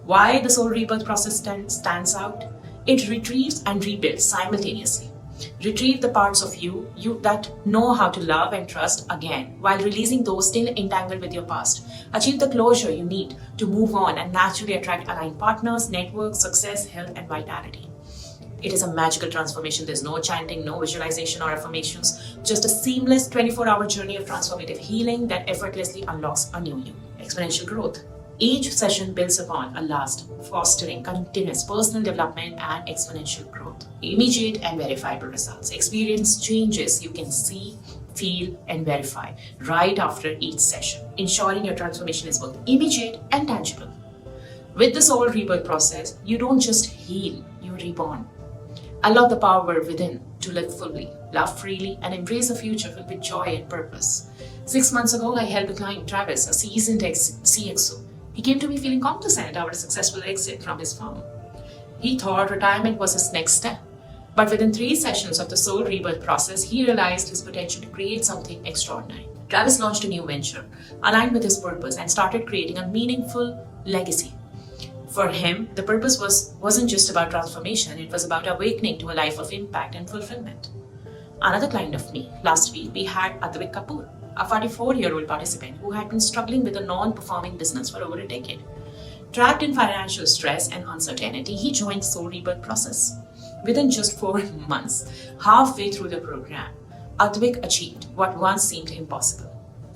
Why the Soul Rebirth Process stands out? It retrieves and rebuilds simultaneously. Retrieve the parts of you that know how to love and trust again, while releasing those still entangled with your past. Achieve the closure you need to move on and naturally attract aligned partners, networks, success, health, and vitality. It is a magical transformation. There's no chanting, no visualization or affirmations, just a seamless 24-hour journey of transformative healing that effortlessly unlocks a new you. Exponential growth. Each session builds upon a last, fostering continuous personal development and exponential growth. Immediate and verifiable results. Experience changes you can see, feel, and verify right after each session, ensuring your transformation is both immediate and tangible. With the Soul Rebirth Process, you don't just heal, you reborn. Allow the power within to live fully, love freely, and embrace a future filled with joy and purpose. 6 months ago, I helped a client, Travis, a seasoned CXO. He came to me feeling complacent after a successful exit from his firm. He thought retirement was his next step. But within 3 sessions of the Soul Rebirth Process, he realized his potential to create something extraordinary. Travis launched a new venture, aligned with his purpose, and started creating a meaningful legacy. For him, the purpose wasn't just about transformation, it was about awakening to a life of impact and fulfillment. Another client of me, last week, we had Advik Kapoor, a 44-year-old participant who had been struggling with a non-performing business for over a decade. Trapped in financial stress and uncertainty, he joined Soul Rebirth Process. Within just 4 months, halfway through the program, Advik achieved what once seemed impossible.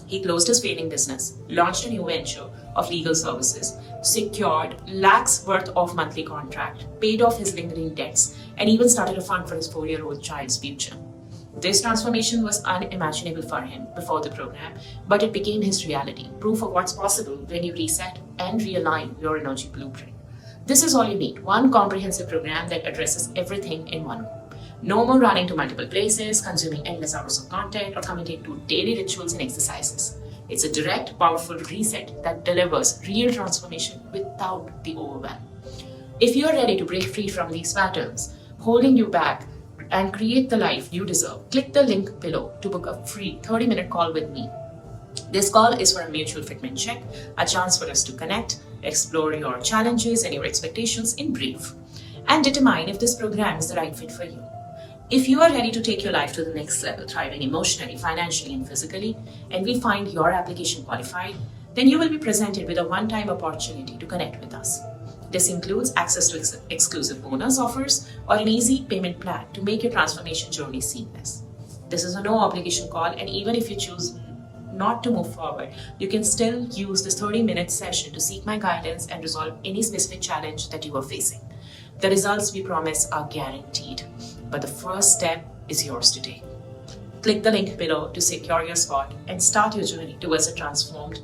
He closed his failing business, launched a new venture of legal services, secured lakhs worth of monthly contract, paid off his lingering debts, and even started a fund for his 4-year-old child's future. This transformation was unimaginable for him before the program, but it became his reality, proof of what's possible when you reset and realign your energy blueprint. This is all you need, one comprehensive program that addresses everything in one go. No more running to multiple places, consuming endless hours of content, or committing to daily rituals and exercises. It's a direct, powerful reset that delivers real transformation without the overwhelm. If you're ready to break free from these patterns, holding you back, and create the life you deserve, click the link below to book a free 30-minute call with me. This call is for a mutual fitment check, a chance for us to connect, explore your challenges and your expectations in brief, and determine if this program is the right fit for you. If you are ready to take your life to the next level, thriving emotionally, financially, and physically, and we find your application qualified, then you will be presented with a one-time opportunity to connect with us. This includes access to exclusive bonus offers or an easy payment plan to make your transformation journey seamless. This is a no-obligation call, and even if you choose not to move forward, you can still use this 30-minute session to seek my guidance and resolve any specific challenge that you are facing. The results we promise are guaranteed, but the first step is yours to take. Click the link below to secure your spot and start your journey towards a transformed